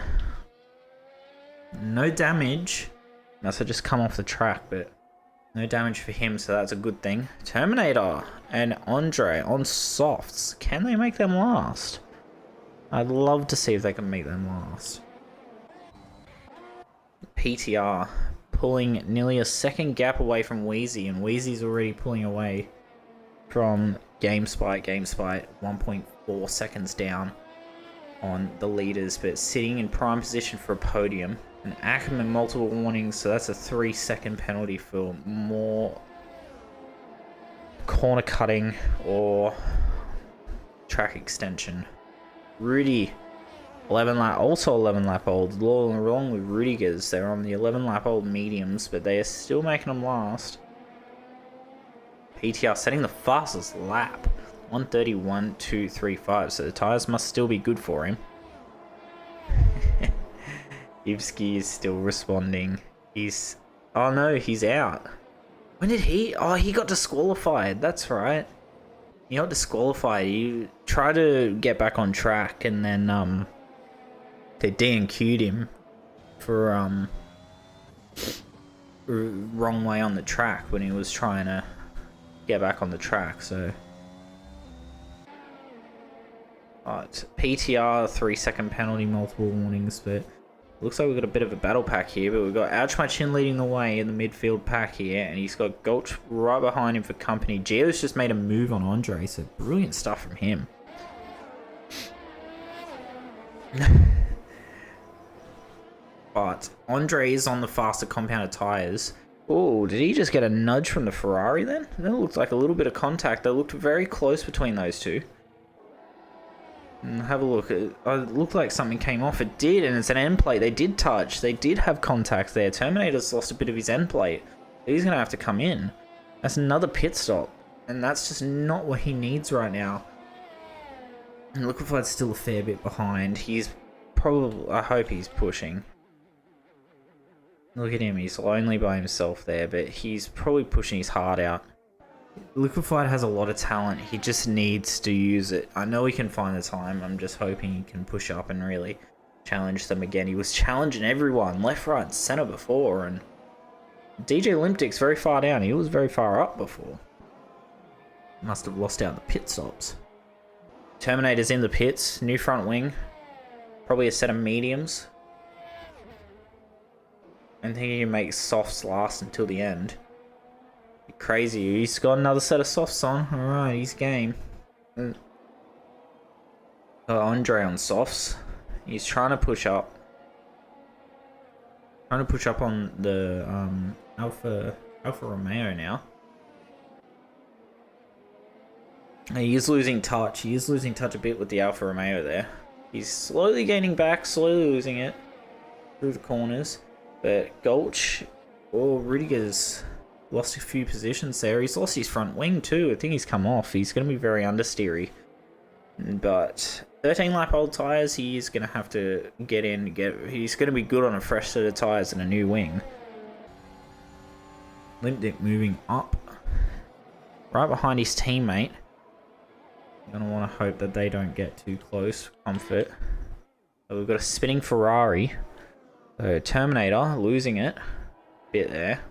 No damage. Must have just come off the track, but no damage for him, so that's a good thing. Terminator and Andre on softs. Can they make them last? I'd love to see if they can make them last. PTR pulling nearly a second gap away from Wheezy, and Wheezy's already pulling away from GameSpite. GameSpite 1.4 seconds down on the leaders, but sitting in prime position for a podium. And Ackerman multiple warnings, so that's a 3-second penalty for more corner cutting or track extension. Rudy also 11 lap olds, along with Rudiger's. They're on the 11 lap old mediums, but they are still making them last. PTR setting the fastest lap, 1:31.235. So the tires must still be good for him. Ivsky is still responding. Oh no, he's out. When did he? Oh, he got disqualified. That's right. He got disqualified. He tried to get back on track, and then they DNQ'd him for wrong way on the track when he was trying to get back on the track. So, but PTR 3-second penalty, multiple warnings, but. Looks like we've got a bit of a battle pack here, but we've got Ouch My Chin leading the way in the midfield pack here, and he's got Gulch right behind him for company. Gio's just made a move on Andre, so brilliant stuff from him. But Andre is on the faster compounded tyres. Oh, did he just get a nudge from the Ferrari then? That looked like a little bit of contact. They looked very close between those two. Have a look. It looked like something came off. It did, and it's an end plate. They did touch. They did have contact there. Terminator's lost a bit of his end plate. He's going to have to come in. That's another pit stop. And that's just not what he needs right now. And Liquefied's still a fair bit behind. He's probably... I hope he's pushing. Look at him. He's lonely by himself there, but he's probably pushing his heart out. Liquefied has a lot of talent. He just needs to use it. I know he can find the time. I'm just hoping he can push up and really challenge them again. He was challenging everyone left, right, and center before, and DJ Limptic's very far down. He was very far up before. Must have lost out the pit stops. Terminator's in the pits. New front wing. Probably a set of mediums. I think he can make softs last until the end. Crazy. He's got another set of softs on. Alright, he's game. Andre on softs. He's trying to push up. Trying to push up on the Alfa Romeo now. He is losing touch. He is losing touch a bit with the Alfa Romeo there. He's slowly gaining back, slowly losing it through the corners. But Gulch or Rudiger's lost a few positions there. He's lost his front wing too. I think he's come off. He's going to be very understeery. But 13 lap old tyres, he is going to have to get in. He's going to be good on a fresh set of tyres and a new wing. Limptic moving up. Right behind his teammate. You're going to want to hope that they don't get too close. Comfort. So we've got a spinning Ferrari. So Terminator losing it. Bit there.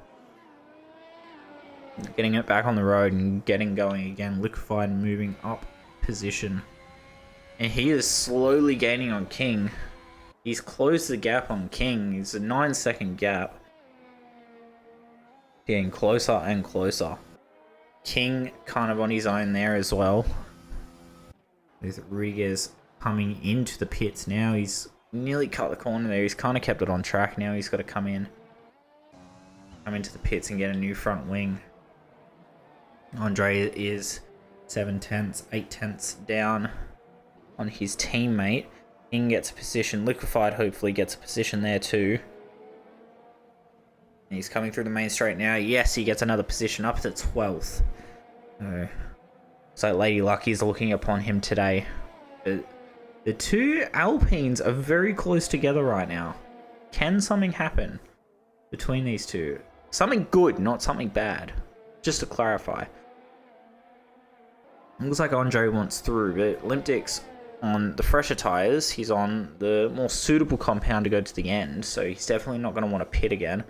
Getting it back on the road and getting going again. Liquefied moving up position. And he is slowly gaining on King. He's closed the gap on King. It's a 9-second gap. Getting closer and closer. King kind of on his own there as well. There's Rodriguez coming into the pits now. He's nearly cut the corner there. He's kind of kept it on track. Now he's got to come into the pits and get a new front wing. Andre is 8 tenths down on his teammate. King gets a position. Liquefied hopefully gets a position there too. And he's coming through the main straight now. Yes, he gets another position up to 12th. So Lady Lucky's looking upon him today. The two Alpines are very close together right now. Can something happen between these two? Something good, not something bad. Just to clarify. Looks like Andre wants through, but Limptic's on the fresher tyres. He's on the more suitable compound to go to the end, so he's definitely not going to want to pit again.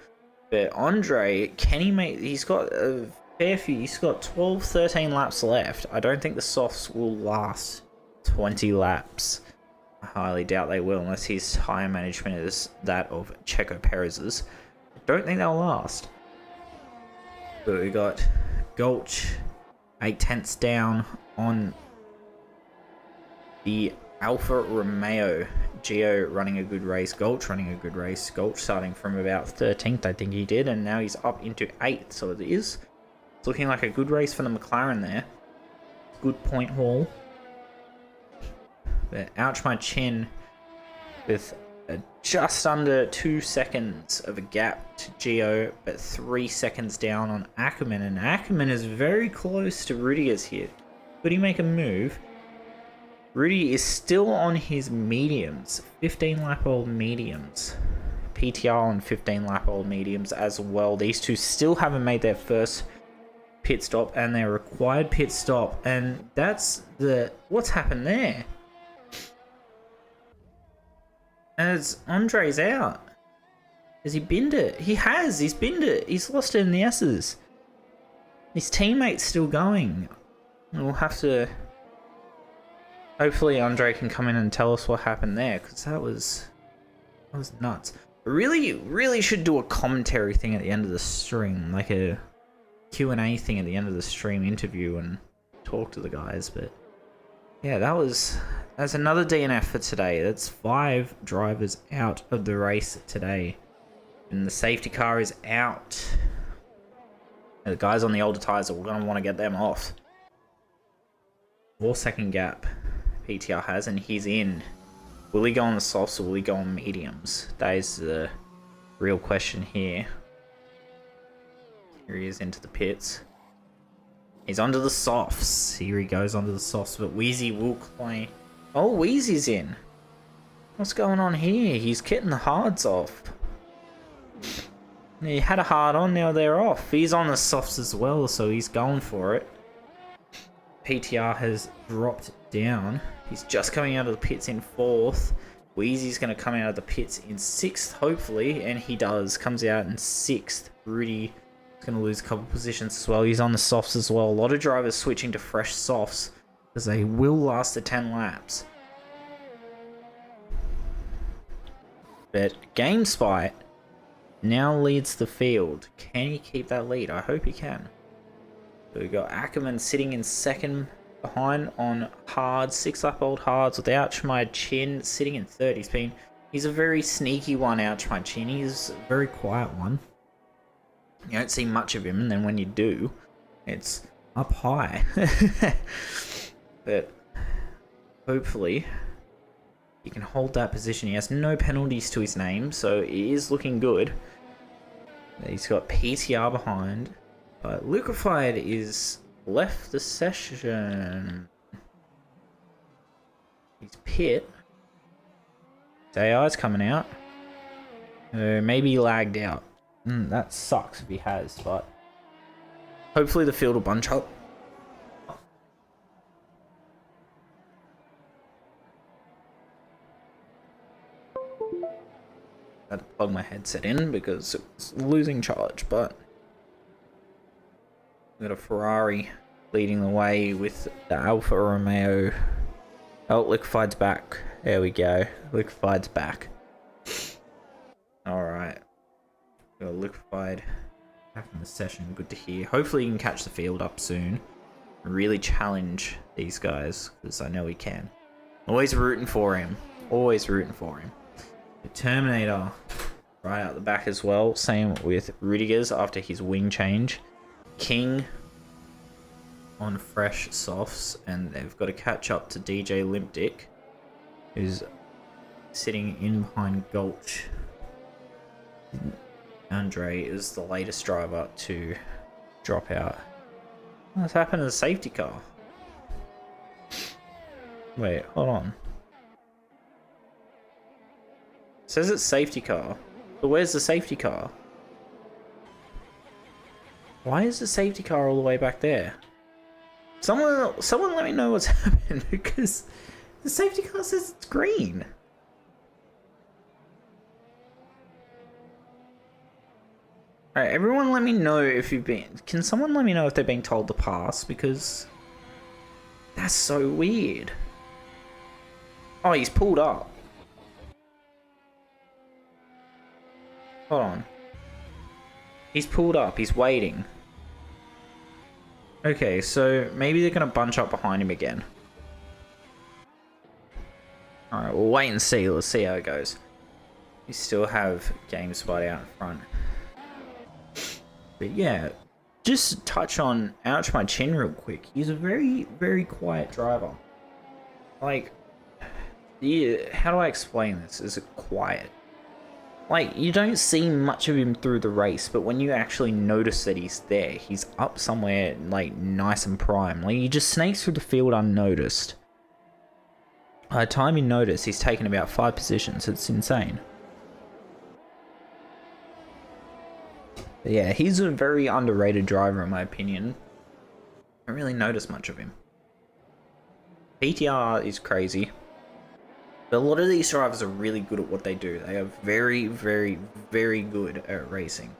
But Andre, can he make... He's got a fair few... He's got 12, 13 laps left. I don't think the softs will last 20 laps. I highly doubt they will, unless his tyre management is that of Checo Perez's. I don't think they'll last. But we got Gulch 8 tenths down on the Alfa Romeo. Gio running a good race. Gulch running a good race. Gulch starting from about 13th, I think he did, and now he's up into 8th. So it's looking like a good race for the McLaren there. Good point haul. But Ouch My Chin with just under 2 seconds of a gap to Gio, but 3 seconds down on Ackerman, and Ackerman is very close to Rudiger's here. Could he make a move? Rudy is still on his mediums, 15 lap old mediums. PTR on 15 lap old mediums as well. These two still haven't made their first pit stop and their required pit stop, and that's what's happened there. As Andre's out. Has he binned it? He has, he's binned it. He's lost it in the S's. His teammate's still going. We'll have to... Hopefully Andre can come in and tell us what happened there, because that was nuts. Really should do a commentary thing at the end of the stream, like a Q&A thing at the end of the stream, interview and talk to the guys. But yeah, that's another DNF for today. That's 5 drivers out of the race today, and the safety car is out. And the guys on the older tires are going to want to get them off. 4-second gap PTR has, and he's in. Will he go on the softs or will he go on mediums? That is the real question here. Here he is into the pits. He's onto the softs. Here he goes onto the softs, but Wheezy will claim. Oh, Wheezy's in. What's going on here? He's getting the hards off. He had a hard on, now they're off. He's on the softs as well, so he's going for it. PTR has dropped down. He's just coming out of the pits in 4th. Wheezy's going to come out of the pits in 6th, hopefully, and he does. Comes out in 6th. Rudy is going to lose a couple positions as well. He's on the softs as well. A lot of drivers switching to fresh softs because they will last the 10 laps. But GameSpot now leads the field. Can he keep that lead? I hope he can. So we've got Ackerman sitting in 2nd behind on hards, 6 lap old hards with Ouch My Chin sitting in 3rd. He's a very sneaky one, Ouch My Chin. He's a very quiet one. You don't see much of him, and then when you do, it's up high. But hopefully he can hold that position. He has no penalties to his name, so he is looking good. He's got PTR behind, but Liquefied is left the session. He's pit. AI's coming out. Maybe he lagged out. That sucks if he has, but hopefully the field will bunch up. I had to plug my headset in because it was losing charge, but we've got a Ferrari leading the way with the Alfa Romeo. Oh, Liquefied's back. There we go. Liquefied's back. Alright. Got Liquefied back in the session. Good to hear. Hopefully he can catch the field up soon. Really challenge these guys, because I know he can. Always rooting for him. Always rooting for him. The Terminator right out the back as well. Same with Rudiger's after his wing change. King on fresh softs, and they've got to catch up to DJ Limpdick, who's sitting in behind Gulch. Andre is the latest driver to drop out. What's happened to the safety car? Wait, hold on. It says it's safety car, but where's the safety car? Why is the safety car all the way back there? Someone let me know what's happened, because the safety car says it's green. Alright, everyone let me know if you've been... Can someone let me know if they're being told to pass, because that's so weird. Oh, he's pulled up. Hold on. He's pulled up. He's waiting. Okay, so maybe they're going to bunch up behind him again. Alright, we'll wait and see. Let's see how it goes. We still have GameSpot out in front. But yeah, just touch on Ouch My Chin real quick. He's a very, very quiet driver. Like, Yeah, how do I explain this? Is it quiet? Like, you don't see much of him through the race, but when you actually notice that he's there, he's up somewhere, like, nice and prime. Like, he just snakes through the field unnoticed. By the time you notice, he's taken about 5 positions. It's insane. But yeah, he's a very underrated driver, in my opinion. I don't really notice much of him. PTR is crazy. But a lot of these drivers are really good at what they do. They are very, very, very good at racing.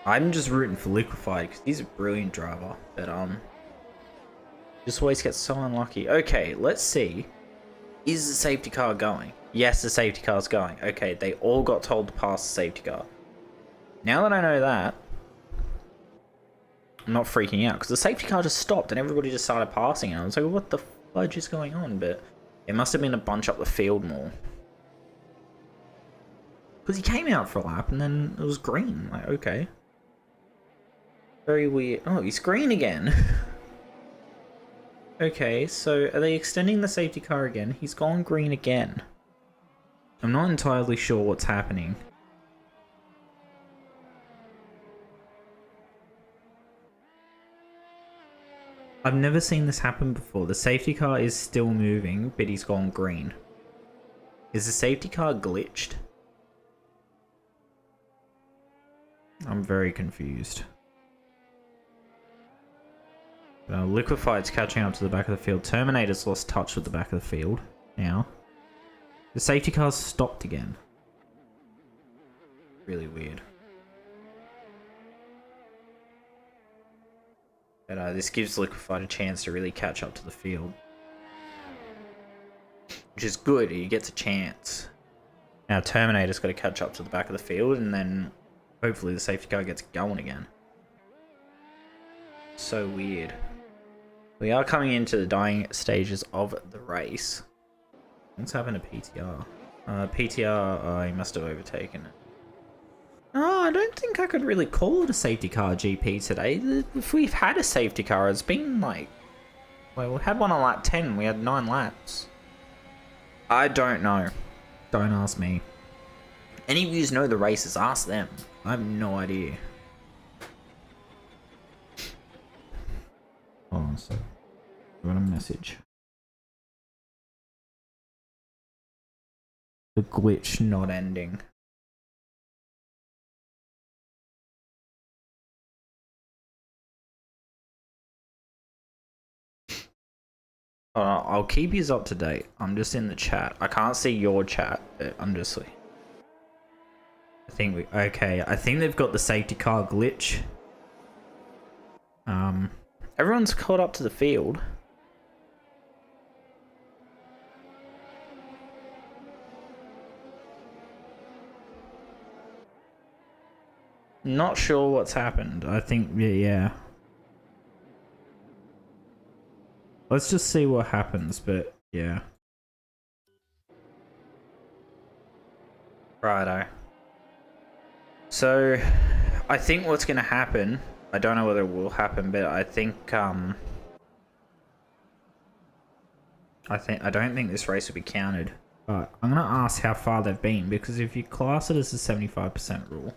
I'm just rooting for Liquefied because he's a brilliant driver. But just always gets so unlucky. Okay, let's see. Is the safety car going? Yes, the safety car's going. Okay, they all got told to pass the safety car. Now that I know that, I'm not freaking out because the safety car just stopped and everybody just started passing. And I was like, what the fudge is going on? But it must have been a bunch up the field more. Because he came out for a lap and then it was green. Like, okay. Very weird. Oh, he's green again. Okay, so are they extending the safety car again? He's gone green again. I'm not entirely sure what's happening. I've never seen this happen before. The safety car is still moving, but he's gone green. Is the safety car glitched? I'm very confused. Liquefied's catching up to the back of the field. Terminator's lost touch with the back of the field now. The safety car's stopped again. Really weird. But this gives Liquefied a chance to really catch up to the field. Which is good, he gets a chance. Now Terminator's got to catch up to the back of the field and then hopefully the safety car gets going again. So weird. We are coming into the dying stages of the race. What's happened to PTR? PTR, he must have overtaken it. Oh, I don't think I could really call it a safety car GP today. If we've had a safety car, it's been like... Well, we had one on lap 10. We had 9 laps. I don't know. Don't ask me. Any of you know the races, ask them. I have no idea. Hold on a sec. I got a message. The glitch not ending. I'll keep you up to date. I'm just in the chat. I can't see your chat, but I'm just like... Okay, I think they've got the safety car glitch. Everyone's caught up to the field. Not sure what's happened. I think, yeah. Let's just see what happens, but yeah. Righto. So, I think what's going to happen, I don't know whether it will happen, but I think, I don't think this race will be counted. But I'm going to ask how far they've been, because if you class it as the 75% rule,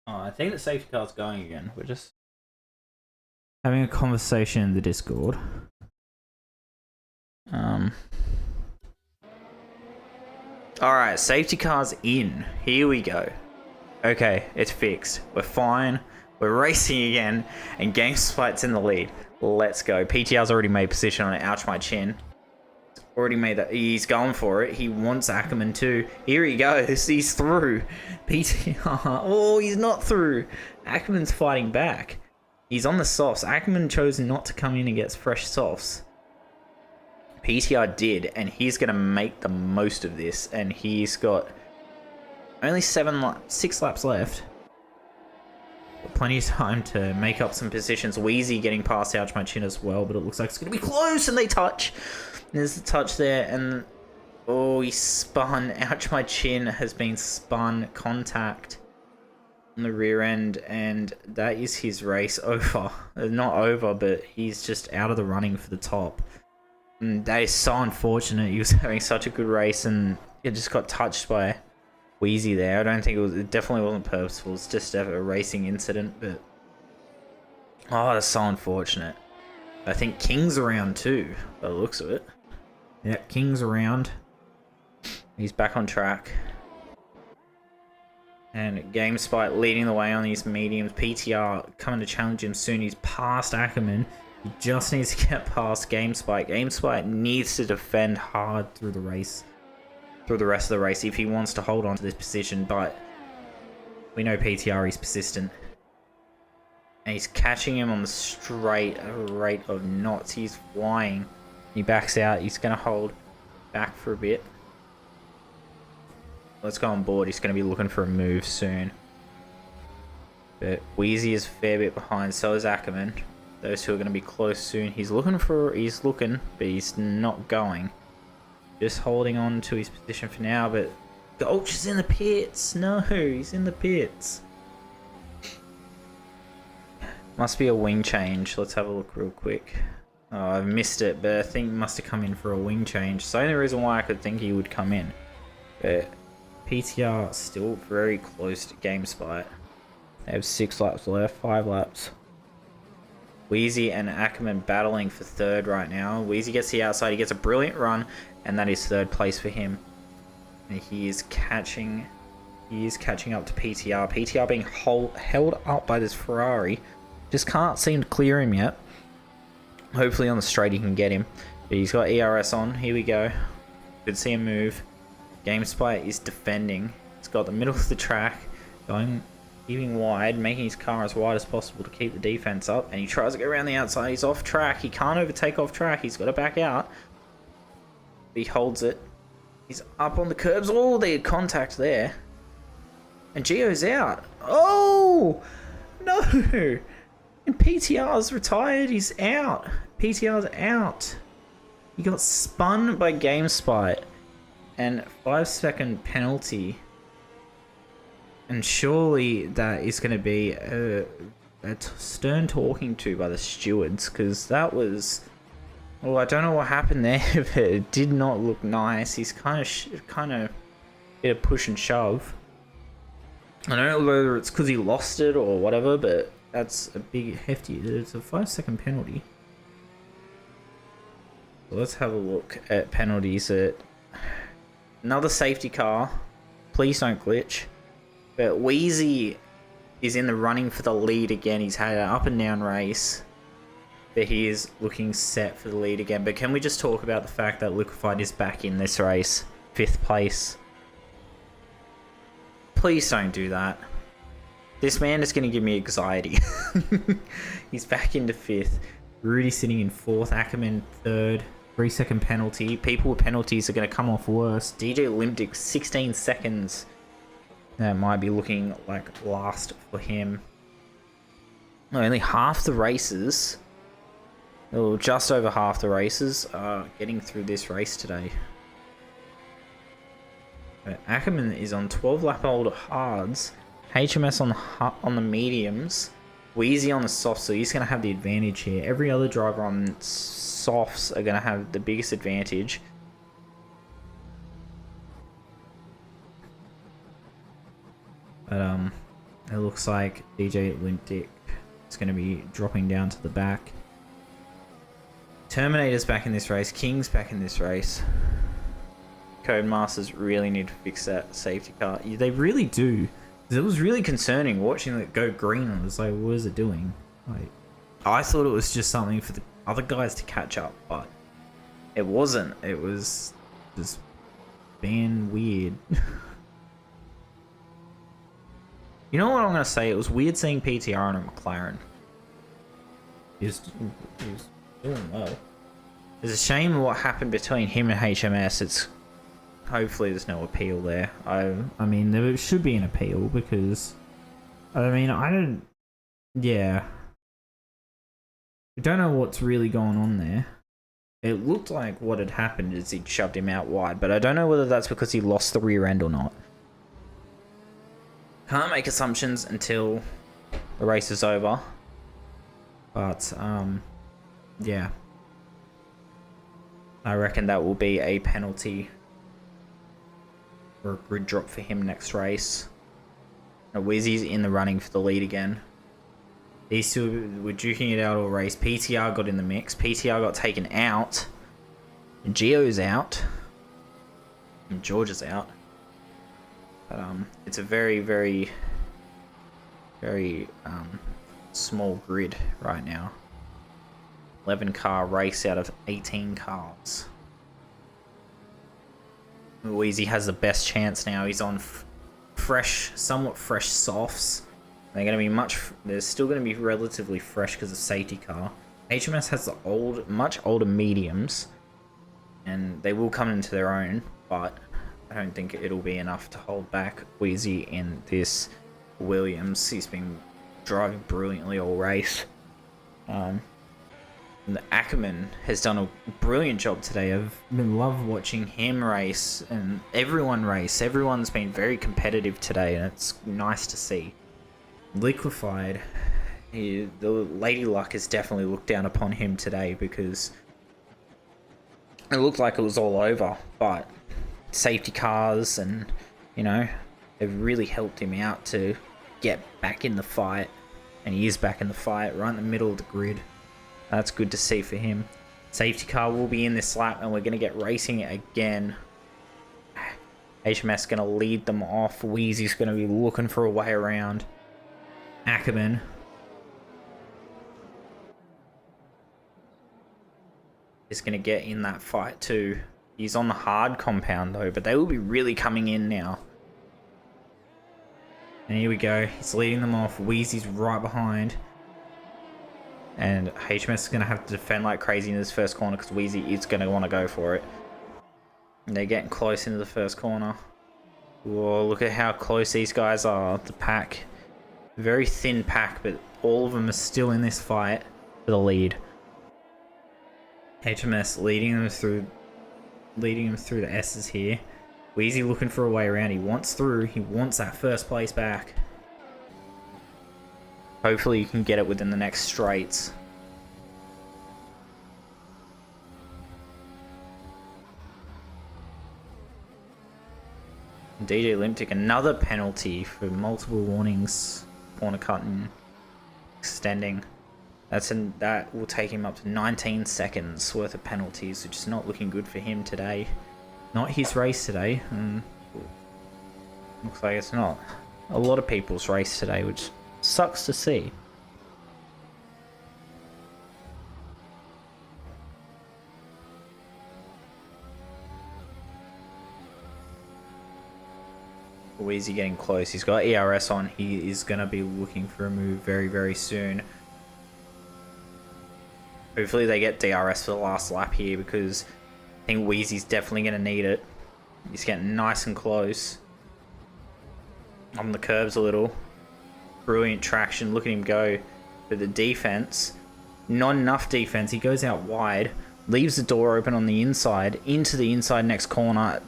oh, I think the safety car's going again. We're just having a conversation in the Discord. Alright, safety car's in. Here we go. Okay, it's fixed. We're fine. We're racing again. And GameSpot's in the lead. Let's go. PTR's already made position on it. Ouch, my chin. Already made that. He's going for it. He wants Ackerman too. Here he goes. He's through. PTR. Oh, he's not through. Ackerman's fighting back. He's on the softs. Ackerman chose not to come in and get fresh softs. PTR did, and he's going to make the most of this. And he's got only 6 laps left. Plenty of time to make up some positions. Wheezy getting past Ouch My Chin as well, but it looks like it's going to be close, and they touch. There's the touch there, and oh, he spun. Ouch My Chin has been spun. Contact on the rear end, and that is his race over. Not over, but he's just out of the running for the top. And that is so unfortunate. He was having such a good race, and it just got touched by Wheezy there. I don't think it definitely wasn't purposeful. It's just a racing incident, but oh, that's so unfortunate. I think King's around too, by the looks of it. Yeah, King's around. He's back on track. And GameSpite leading the way on these mediums. PTR coming to challenge him soon. He's past Ackerman. He just needs to get past GameSpite. GameSpite needs to defend hard through the race. Through the rest of the race if he wants to hold on to this position, but we know PTR is persistent. And he's catching him on the straight at a rate of knots. He's flying. He backs out. He's going to hold back for a bit. Let's go on board. He's going to be looking for a move soon. But Wheezy is a fair bit behind. So is Ackerman. Those two are going to be close soon. He's looking, but he's not going. Just holding on to his position for now, but Gulch is in the pits. No, he's in the pits. Must be a wing change. Let's have a look real quick. Oh, I've missed it, but I think he must have come in for a wing change. It's the only reason why I could think he would come in. But PTR still very close to GameSpite. They have 6 laps left, 5 laps. Wheezy and Ackerman battling for third right now. Wheezy gets the outside. He gets a brilliant run, and that is third place for him. And he is catching up to PTR. PTR being held up by this Ferrari. Just can't seem to clear him yet. Hopefully on the straight he can get him. But he's got ERS on. Here we go. Could see him move. GameSpite is defending. He's got the middle of the track going. Keeping wide, making his car as wide as possible to keep the defense up, and he tries to go around the outside. He's off track. He can't overtake off track. He's got to back out. He holds it. He's up on the curbs. Oh, they had contact there. And Gio's out. Oh! No! And PTR's retired. He's out. PTR's out. He got spun by GameSpite. And 5-second penalty. And surely that is going to be a stern talking to by the stewards, because that was... Well, I don't know what happened there, but it did not look nice. He's kind of did a push and shove. I don't know whether it's because he lost it or whatever, but that's a big, hefty... It's a 5-second penalty. So let's have a look at penalties. Another safety car. Please don't glitch. But Wheezy is in the running for the lead again. He's had an up and down race. But he is looking set for the lead again. But can we just talk about the fact that Liquefied is back in this race? 5th place. Please don't do that. This man is going to give me anxiety. He's back into 5th. Rudy sitting in 4th. Ackerman 3rd. 3-second penalty. People with penalties are going to come off worse. DJ Limdick 16 seconds. That might be looking like last for him. Only half the races, or just over half the races, are getting through this race today. But Ackerman is on 12-lap-old hards, HMS on the mediums, Wheezy on the softs, so he's going to have the advantage here. Every other driver on softs are going to have the biggest advantage. But it looks like DJ Limdick is going to be dropping down to the back. Terminator's back in this race. King's back in this race. Codemasters really need to fix that safety car. They really do. It was really concerning watching it go green. I was like, what is it doing? Like, I thought it was just something for the other guys to catch up, but it wasn't. It was just being weird. You know what I'm going to say? It was weird seeing PTR in a McLaren. He's doing well. It's a shame what happened between him and HMS. It's hopefully there's no appeal there. I mean there should be an appeal because I mean I don't. Yeah. I don't know what's really going on there. It looked like what had happened is he'd shoved him out wide, but I don't know whether that's because he lost the rear end or not. Can't make assumptions until the race is over. But, yeah. I reckon that will be a penalty or a grid drop for him next race. Now, Wizzy's in the running for the lead again. These two were duking it out all race. PTR got in the mix. PTR got taken out. Geo's out. And George is out. But it's a very, very, very small grid right now. 11 car race out of 18 cars. Wheezy has the best chance now. He's on fresh, somewhat fresh softs. They're going to be they're still going to be relatively fresh because of safety car. HMS has the much older mediums, and they will come into their own, but I don't think it'll be enough to hold back Wheezy in this Williams. He's been driving brilliantly all race. And the Ackerman has done a brilliant job today. I've been love watching him race and everyone race. Everyone's been very competitive today, and it's nice to see. Liquefied, the Lady Luck has definitely looked down upon him today because it looked like it was all over, but safety cars and, you know, they've really helped him out to get back in the fight, and he is back in the fight right in the middle of the grid. That's good to see for him. Safety car will be in this lap, and we're going to get racing again. HMS going to lead them off. Wheezy's going to be looking for a way around. Ackerman is going to get in that fight too. He's on the hard compound though, but they will be really coming in now. And here we go. He's leading them off. Wheezy's right behind. And HMS is going to have to defend like crazy in this first corner because Wheezy is going to want to go for it. And they're getting close into the first corner. Whoa, look at how close these guys are. The pack. Very thin pack, but all of them are still in this fight for the lead. HMS leading them through the S's here. Wheezy looking for a way around. He wants through. He wants that first place back. Hopefully you can get it within the next straights. DJ Limptic, another penalty for multiple warnings. Corner cutting, extending. That will take him up to 19 seconds worth of penalties, which is not looking good for him today. Not his race today. Looks like it's not a lot of people's race today, which sucks to see. Wheezy getting close. He's got ERS on. He is going to be looking for a move very, very soon. Hopefully they get DRS for the last lap here because I think Wheezy's definitely going to need it. He's getting nice and close. On the curbs a little. Brilliant traction. Look at him go. But the defense, not enough defense. He goes out wide, leaves the door open on the inside, into the inside next corner.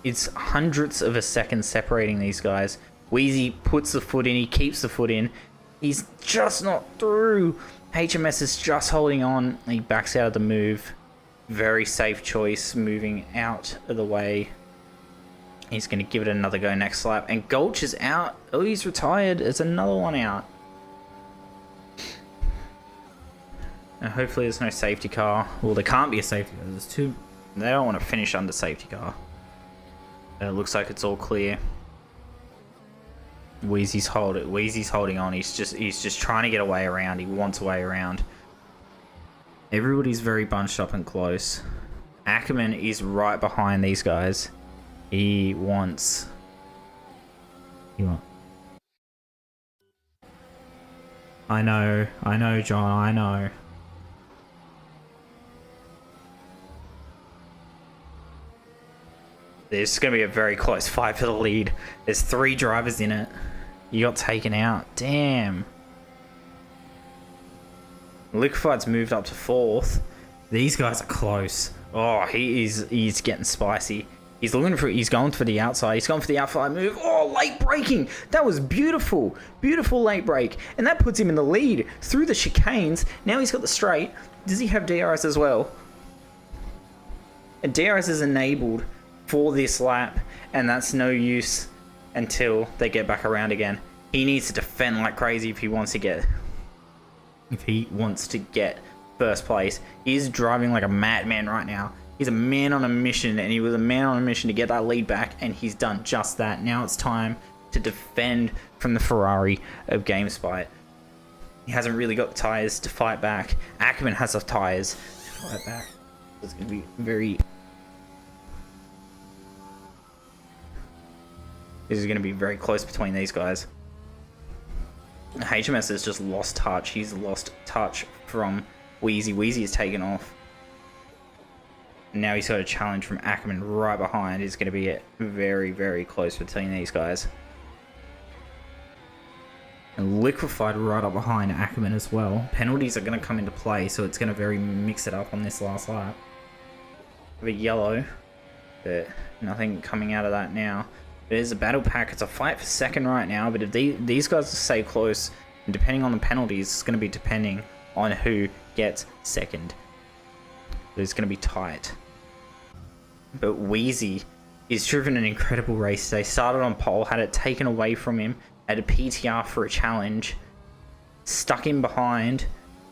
It's hundredths of a second separating these guys. Wheezy puts the foot in. He keeps the foot in. He's just not through. HMS is just holding on. He backs out of the move. Very safe choice, moving out of the way. He's going to give it another go next lap. And Gulch is out. Oh, he's retired. There's another one out. And hopefully there's no safety car. Well, there can't be a safety car. There's two. They don't want to finish under safety car. It looks like it's all clear. Wheezy's holding on. He's just trying to get a way around. He wants a way around. Everybody's very bunched up and close. Ackerman is right behind these guys. He wants. I know, John. I know. This is going to be a very close fight for the lead. There's 3 drivers in it. You got taken out. Damn. Liquefied's moved up to 4th. These guys are close. Oh, he's getting spicy. He's going for the outside. He's going for the outside move. Oh, late braking. That was beautiful. Beautiful late brake. And that puts him in the lead through the chicanes. Now he's got the straight. Does he have DRS as well? And DRS is enabled for this lap, and that's no use until they get back around again. He needs to defend like crazy if he wants to get first place. He's driving like a madman right now. He's a man on a mission, and he was a man on a mission to get that lead back, and he's done just that. Now it's time to defend from the Ferrari of GameSpot. He hasn't really got the tyres to fight back. Ackerman has the tyres to fight back. It's going to be very... This is going to be very close between these guys. HMS has just lost touch. He's lost touch from Wheezy. Wheezy is taken off. Now he's got a challenge from Ackerman right behind. It's going to be very, very close between these guys. And Liquefied right up behind Ackerman as well. Penalties are going to come into play, so it's going to very mix it up on this last lap. A yellow, but nothing coming out of that now. There's a battle pack. It's a fight for second right now, but if these guys stay close, and depending on the penalties, it's going to be depending on who gets second. It's going to be tight. But Wheezy is driven an incredible race today. Started on pole, had it taken away from him, had a PTR for a challenge, stuck him behind,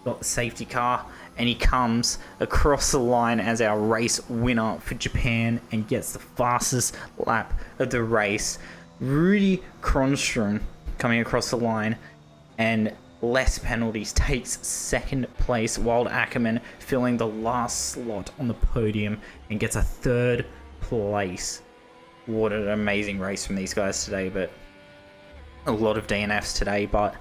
got the safety car, and he comes across the line as our race winner for Japan and gets the fastest lap of the race. Rudy Kronstrom coming across the line and less penalties takes second place, while Ackerman filling the last slot on the podium and gets a 3rd place. What an amazing race from these guys today, but a lot of DNFs today, but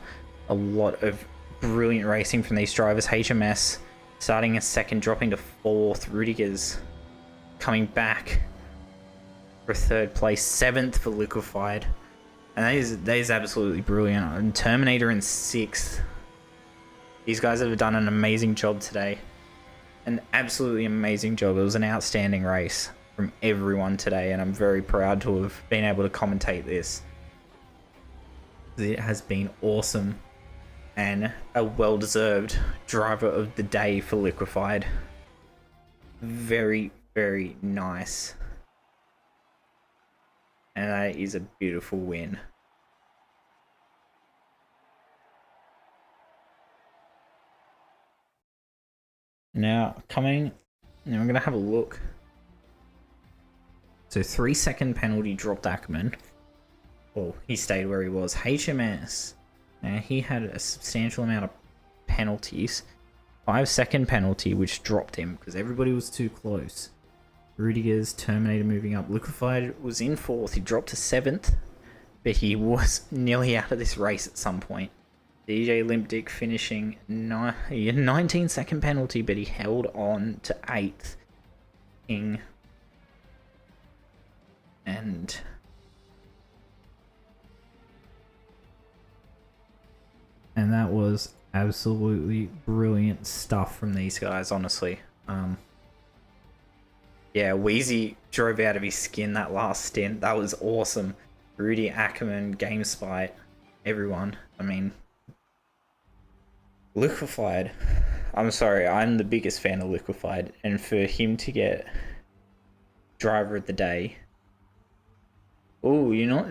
a lot of brilliant racing from these drivers. HMS starting in 2nd, dropping to 4th. Rudiger's coming back for 3rd place. 7th for Liquefied. And that is absolutely brilliant. And Terminator in 6th. These guys have done an amazing job today. An absolutely amazing job. It was an outstanding race from everyone today, and I'm very proud to have been able to commentate this. It has been awesome. And a well-deserved driver of the day for Liquefied. Very, very nice. And that is a beautiful win. Now, we're going to have a look. So 3-second penalty dropped Ackerman. Well, he stayed where he was. HMS. Now, he had a substantial amount of penalties. 5-second penalty, which dropped him because everybody was too close. Rudiger's Terminator moving up. Liquefied was in 4th. He dropped to 7th, but he was nearly out of this race at some point. DJ Limpdick finishing 19-second penalty, but he held on to 8th. King. And that was absolutely brilliant stuff from these guys, honestly. Yeah, Wheezy drove out of his skin that last stint. That was awesome. Rudy, Ackerman, GameSpot, everyone. I mean, Liquefied. I'm sorry, I'm the biggest fan of Liquefied. And for him to get driver of the day. Oh, you're not...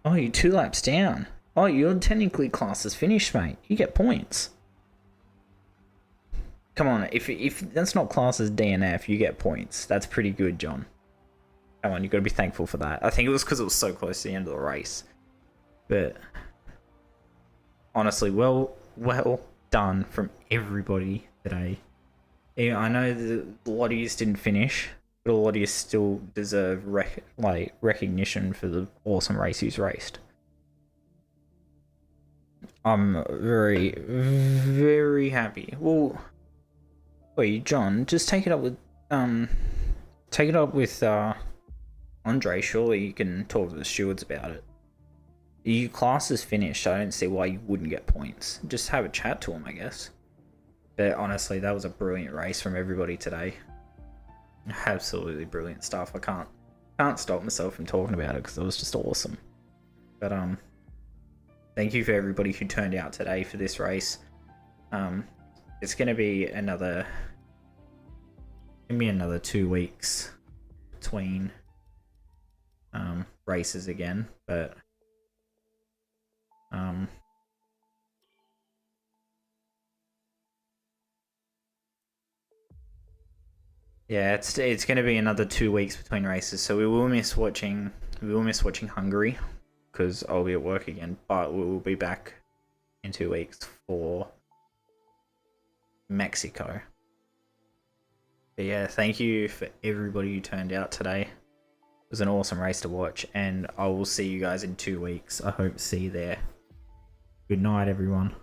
Oh, you're 2 laps down. Oh, you're technically classed as finished, mate. You get points. Come on, if that's not classed as DNF, you get points. That's pretty good, John. Come on, you got to be thankful for that. I think it was because it was so close to the end of the race. But honestly, well done from everybody today. Yeah, I know that a lot of you didn't finish, but a lot of you still deserve recognition for the awesome race you've raced. I'm very, very happy. Well, wait, John, just take it up with Andre, surely you can talk to the stewards about it. Your class is finished, I don't see why you wouldn't get points. Just have a chat to them, I guess. But honestly, that was a brilliant race from everybody today. Absolutely brilliant stuff. I can't stop myself from talking about it because it was just awesome. But thank you for everybody who turned out today for this race. It's gonna be another 2 weeks between races again, but yeah, it's gonna be another 2 weeks between races, so we will miss watching Hungary because I'll be at work again, but we will be back in 2 weeks for Mexico. But yeah, thank you for everybody who turned out today. It was an awesome race to watch, and I will see you guys in 2 weeks. I hope to see you there. Good night, everyone.